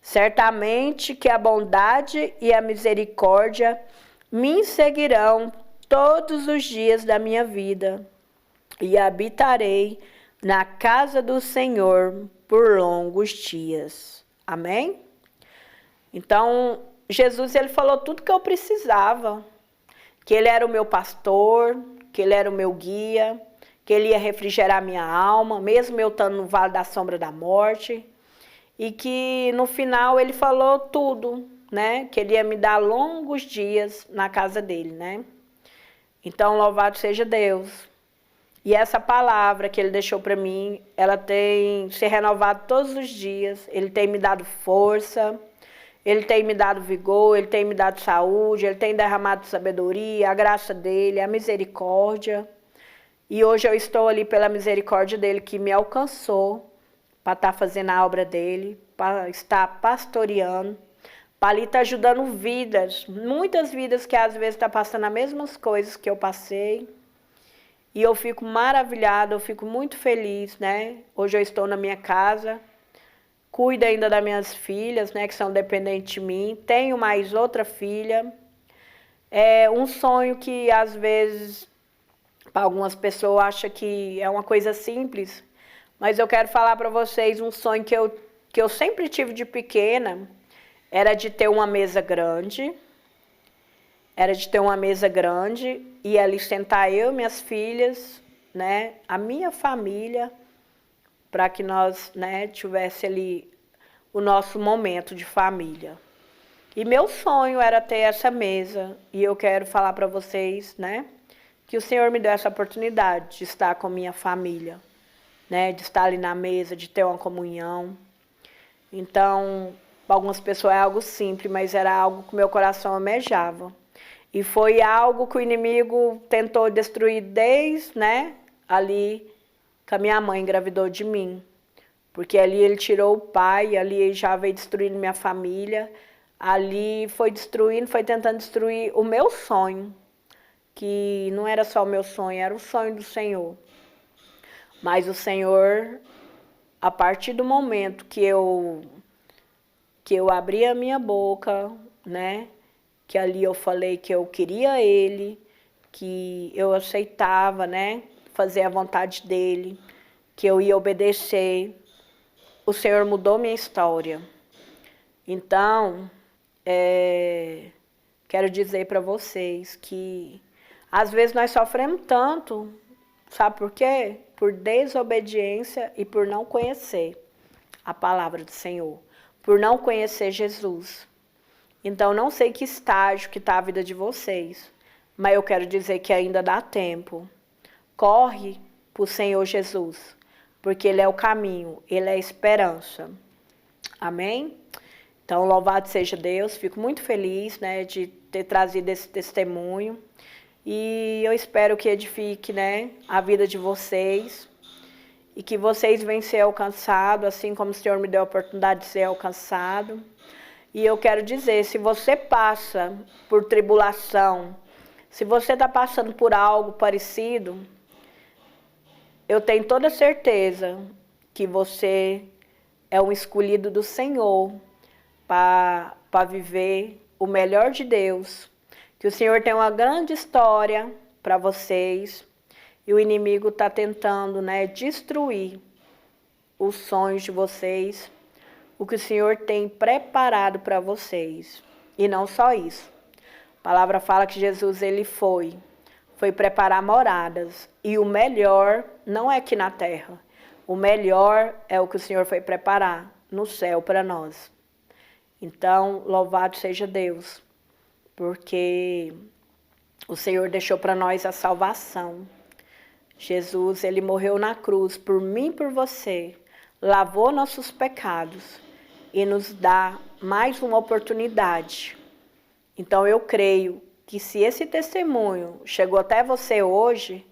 Certamente que a bondade e a misericórdia me seguirão todos os dias da minha vida, e habitarei na casa do Senhor por longos dias. Amém? Então, Jesus, ele falou tudo que eu precisava, que ele era o meu pastor, que ele era o meu guia, que ele ia refrigerar minha alma, mesmo eu estando no vale da sombra da morte, e que no final ele falou tudo, né? Que ele ia me dar longos dias na casa dele, né? Então, louvado seja Deus. E essa palavra que ele deixou para mim, ela tem se renovado todos os dias, ele tem me dado força, ele tem me dado vigor, ele tem me dado saúde, ele tem derramado sabedoria, a graça dele, a misericórdia. E hoje eu estou ali pela misericórdia dele que me alcançou para estar fazendo a obra dele, para estar pastoreando, para ali estar ajudando vidas, muitas vidas que às vezes estão passando as mesmas coisas que eu passei. E eu fico maravilhada, eu fico muito feliz, né? Hoje eu estou na minha casa, cuido ainda das minhas filhas, né, que são dependentes de mim. Tenho mais outra filha. É um sonho que às vezes para algumas pessoas acha que é uma coisa simples, mas eu quero falar para vocês um sonho que eu sempre tive de pequena, era de ter uma mesa grande, e ali sentar eu e minhas filhas, né, a minha família, para que nós, né, tivesse ali o nosso momento de família. E meu sonho era ter essa mesa, e eu quero falar para vocês, né, que o Senhor me deu essa oportunidade de estar com minha família, né, de estar ali na mesa, de ter uma comunhão. Então, para algumas pessoas é algo simples, mas era algo que meu coração almejava. E foi algo que o inimigo tentou destruir desde, né, ali que a minha mãe engravidou de mim. Porque ali ele tirou o pai, ali ele já veio destruindo minha família. Ali foi destruindo, foi tentando destruir o meu sonho, que não era só o meu sonho, era o sonho do Senhor. Mas o Senhor, a partir do momento que eu abri a minha boca, né, que ali eu falei que eu queria Ele, que eu aceitava, né, fazer a vontade dEle, que eu ia obedecer, o Senhor mudou minha história. Então, quero dizer para vocês que às vezes nós sofremos tanto, sabe por quê? Por desobediência e por não conhecer a palavra do Senhor, por não conhecer Jesus. Então, não sei que estágio que está a vida de vocês, mas eu quero dizer que ainda dá tempo. Corre para o Senhor Jesus, porque Ele é o caminho, Ele é a esperança. Amém? Então, louvado seja Deus, fico muito feliz, né, de ter trazido esse testemunho. E eu espero que edifique, né, a vida de vocês e que vocês venham ser alcançados, assim como o Senhor me deu a oportunidade de ser alcançado. E eu quero dizer, se você passa por tribulação, se você está passando por algo parecido, eu tenho toda certeza que você é um escolhido do Senhor para viver o melhor de Deus. Que o Senhor tem uma grande história para vocês e o inimigo está tentando, né, destruir os sonhos de vocês, o que o Senhor tem preparado para vocês. E não só isso. A palavra fala que Jesus ele foi preparar moradas. E o melhor não é aqui na terra. O melhor é o que o Senhor foi preparar no céu para nós. Então, louvado seja Deus, porque o Senhor deixou para nós a salvação. Jesus, ele morreu na cruz por mim e por você, lavou nossos pecados e nos dá mais uma oportunidade. Então, eu creio que se esse testemunho chegou até você hoje,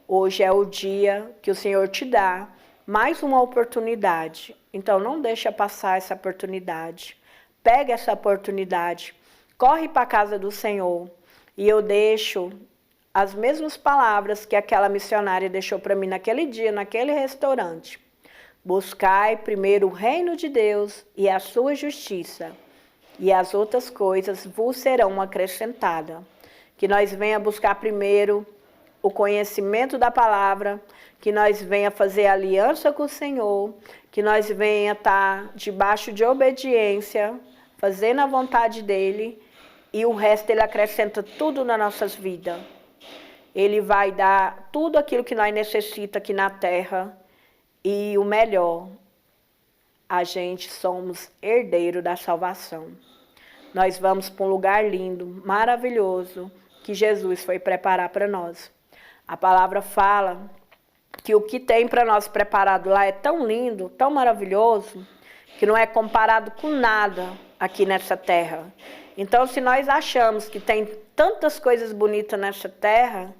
hoje é o dia que o Senhor te dá mais uma oportunidade. Então, não deixa passar essa oportunidade. Pega essa oportunidade, corre para a casa do Senhor. E eu deixo as mesmas palavras que aquela missionária deixou para mim naquele dia, naquele restaurante. Buscai primeiro o reino de Deus e a sua justiça, e as outras coisas vos serão acrescentadas. Que nós venha buscar primeiro o conhecimento da palavra, que nós venha fazer aliança com o Senhor, que nós venha estar debaixo de obediência, fazendo a vontade dEle, e o resto Ele acrescenta tudo nas nossas vidas. Ele vai dar tudo aquilo que nós necessitamos aqui na terra, e o melhor, a gente somos herdeiro da salvação. Nós vamos para um lugar lindo, maravilhoso, que Jesus foi preparar para nós. A palavra fala que o que tem para nós preparado lá é tão lindo, tão maravilhoso, que não é comparado com nada aqui nessa terra. Então, se nós achamos que tem tantas coisas bonitas nessa terra,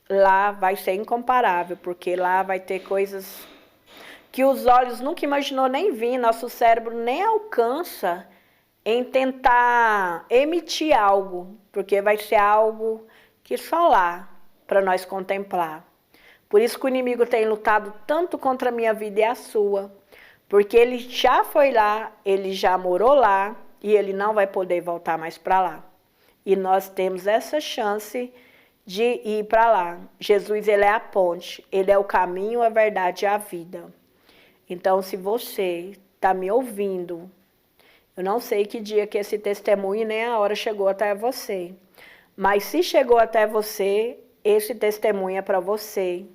lá vai ser incomparável, porque lá vai ter coisas que os olhos nunca imaginou nem vir, nosso cérebro nem alcança em tentar emitir algo, porque vai ser algo que só lá para nós contemplar. Por isso que o inimigo tem lutado tanto contra a minha vida e a sua, porque ele já foi lá, ele já morou lá e ele não vai poder voltar mais para lá. E nós temos essa chance de ir para lá. Jesus, ele é a ponte, ele é o caminho, a verdade e a vida. Então, se você está me ouvindo, eu não sei que dia que esse testemunho nem a hora chegou até você, mas se chegou até você, esse testemunho é para você.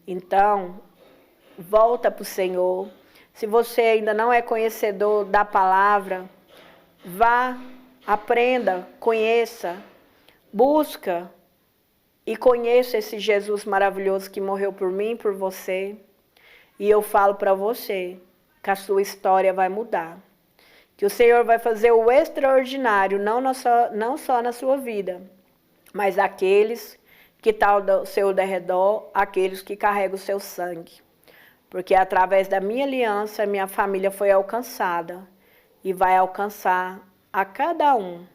Então, volta para o Senhor. Se você ainda não é conhecedor da palavra, vá, aprenda, conheça, busca e conheça esse Jesus maravilhoso que morreu por mim e por você. E eu falo para você que a sua história vai mudar. Que o Senhor vai fazer o extraordinário, não só na sua vida, mas aqueles que estão ao seu derredor, aqueles que carregam o seu sangue. Porque através da minha aliança, minha família foi alcançada e vai alcançar a cada um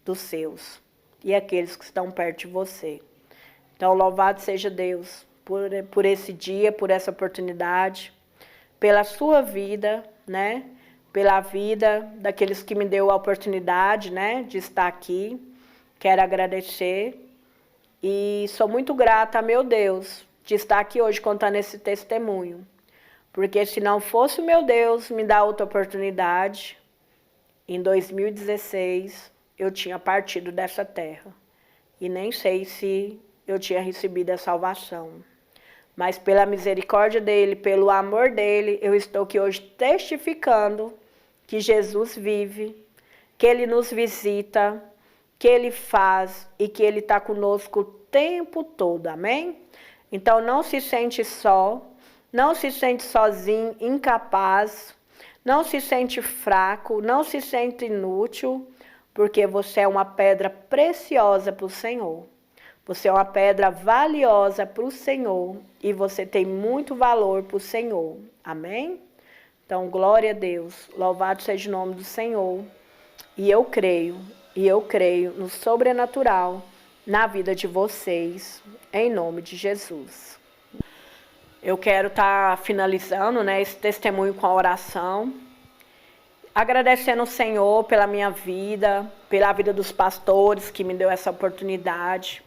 dos seus e aqueles que estão perto de você. Então, louvado seja Deus por esse dia, por essa oportunidade, pela sua vida, né? Pela vida daqueles que me deu a oportunidade, né, de estar aqui. Quero agradecer e sou muito grata a meu Deus de estar aqui hoje contando esse testemunho. Porque se não fosse o meu Deus me dar outra oportunidade, em 2016 eu tinha partido dessa terra. E nem sei se eu tinha recebido a salvação. Mas pela misericórdia dele, pelo amor dele, eu estou aqui hoje testificando que Jesus vive, que ele nos visita, que ele faz e que ele está conosco o tempo todo, amém? Então não se sente só, não se sente sozinho, incapaz, não se sente fraco, não se sente inútil, porque você é uma pedra preciosa para o Senhor. Você é uma pedra valiosa para o Senhor e você tem muito valor para o Senhor. Amém? Então, glória a Deus. Louvado seja o nome do Senhor. E eu creio no sobrenatural na vida de vocês, em nome de Jesus. Eu quero estar finalizando, né, esse testemunho com a oração, agradecendo ao Senhor pela minha vida, pela vida dos pastores que me deu essa oportunidade.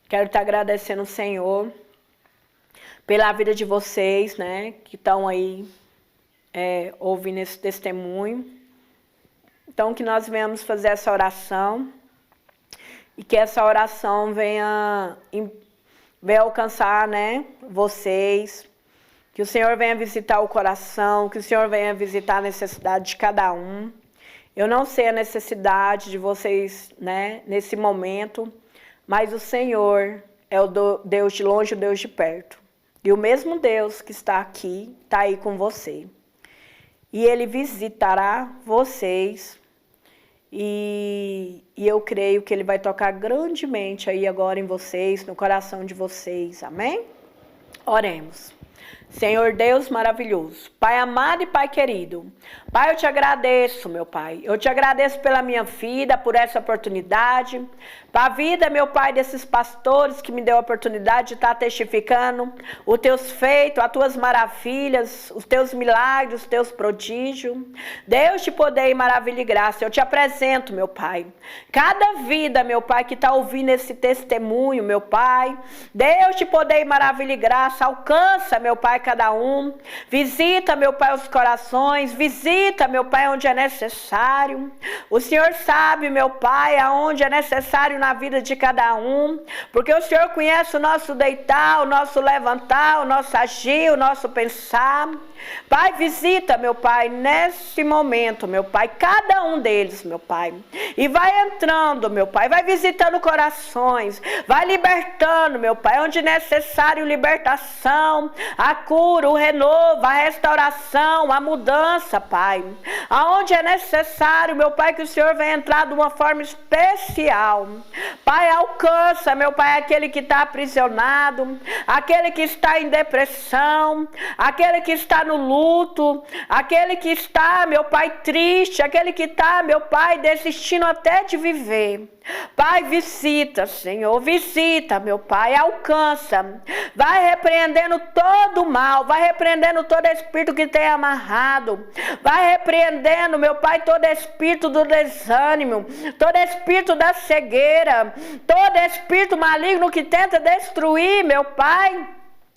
Quero estar agradecendo ao Senhor pela vida de vocês, né, que estão aí ouvindo esse testemunho. Então, que nós venhamos fazer essa oração e que essa oração venha alcançar, né, vocês. Que o Senhor venha visitar o coração, que o Senhor venha visitar a necessidade de cada um. Eu não sei a necessidade de vocês, né, nesse momento, mas o Senhor é o Deus de longe e o Deus de perto. E o mesmo Deus que está aqui, está aí com você. E Ele visitará vocês. E eu creio que Ele vai tocar grandemente aí agora em vocês, no coração de vocês. Amém? Oremos. Senhor Deus maravilhoso, Pai amado e Pai querido, Pai, eu te agradeço, meu Pai, eu te agradeço pela minha vida, por essa oportunidade, para a vida, meu Pai, desses pastores que me deu a oportunidade de estar testificando os teus feitos, as tuas maravilhas, os teus milagres, os teus prodígios. Deus de poder e maravilha e graça, eu te apresento, meu Pai, cada vida, meu Pai, que está ouvindo esse testemunho, meu Pai, Deus de poder e maravilha e graça, alcança, meu Pai, cada um, visita, meu Pai, os corações, visita, meu Pai, onde é necessário. O Senhor sabe, meu Pai, aonde é necessário na vida de cada um, porque o Senhor conhece o nosso deitar, o nosso levantar, o nosso agir, o nosso pensar. Pai, visita, meu Pai, nesse momento, meu Pai, cada um deles, meu Pai, e vai entrando, meu Pai, vai visitando corações, vai libertando, meu Pai, onde é necessário libertação, a cura, o renovo, a restauração, a mudança, Pai, aonde é necessário, meu Pai, que o Senhor venha entrar de uma forma especial. Pai, alcança, meu Pai, aquele que está aprisionado, aquele que está em depressão, aquele que está no luto, aquele que está, meu Pai, triste, aquele que está, meu Pai, desistindo até de viver. Pai, visita, Senhor, visita, meu Pai, alcança, vai repreendendo todo o mal, vai repreendendo todo espírito que tem amarrado, vai repreendendo, meu Pai, todo espírito do desânimo, todo espírito da cegueira, todo espírito maligno que tenta destruir, meu Pai,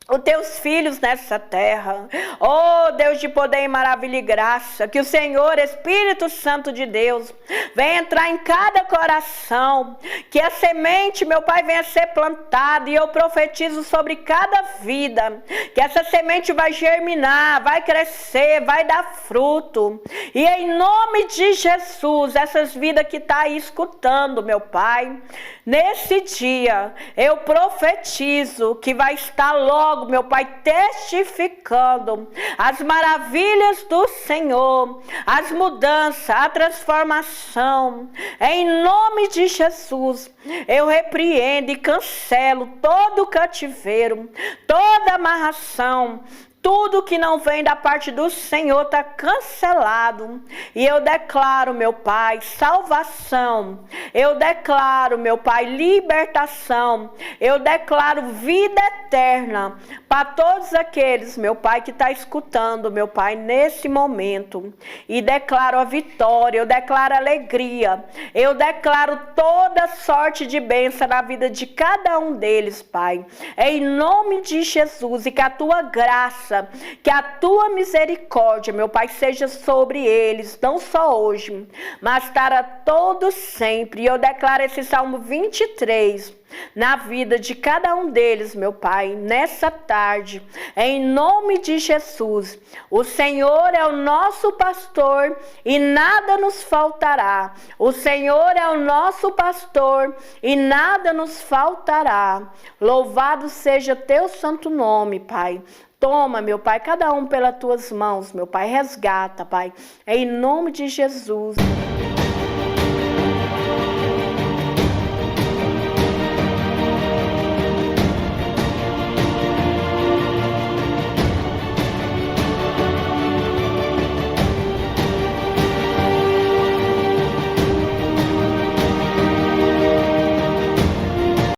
os teus filhos nessa terra. Oh, Deus de poder e maravilha e graça, que o Senhor, Espírito Santo de Deus, venha entrar em cada coração, que a semente, meu Pai, venha ser plantada, e eu profetizo sobre cada vida, que essa semente vai germinar, vai crescer, vai dar fruto, e em nome de Jesus, essas vidas que estão aí escutando, meu Pai, nesse dia, eu profetizo que vai estar logo, meu Pai, testificando as maravilhas do Senhor, as mudanças, a transformação. Em nome de Jesus, eu repreendo e cancelo todo o cativeiro, toda amarração. Tudo que não vem da parte do Senhor está cancelado. E eu declaro, meu Pai, salvação. Eu declaro, meu Pai, libertação. Eu declaro vida eterna para todos aqueles, meu Pai, que está escutando, meu Pai, nesse momento. E declaro a vitória, eu declaro alegria. Eu declaro toda sorte de bênção na vida de cada um deles, Pai. Em nome de Jesus, e que a tua graça, que a tua misericórdia, meu Pai, seja sobre eles, não só hoje, mas para todos sempre. E eu declaro esse Salmo 23 na vida de cada um deles, meu Pai, nessa tarde, em nome de Jesus. O Senhor é o nosso pastor e nada nos faltará. O Senhor é o nosso pastor e nada nos faltará. Louvado seja teu santo nome, Pai. Toma, meu Pai, cada um pelas tuas mãos, meu Pai, resgata, Pai, em nome de Jesus.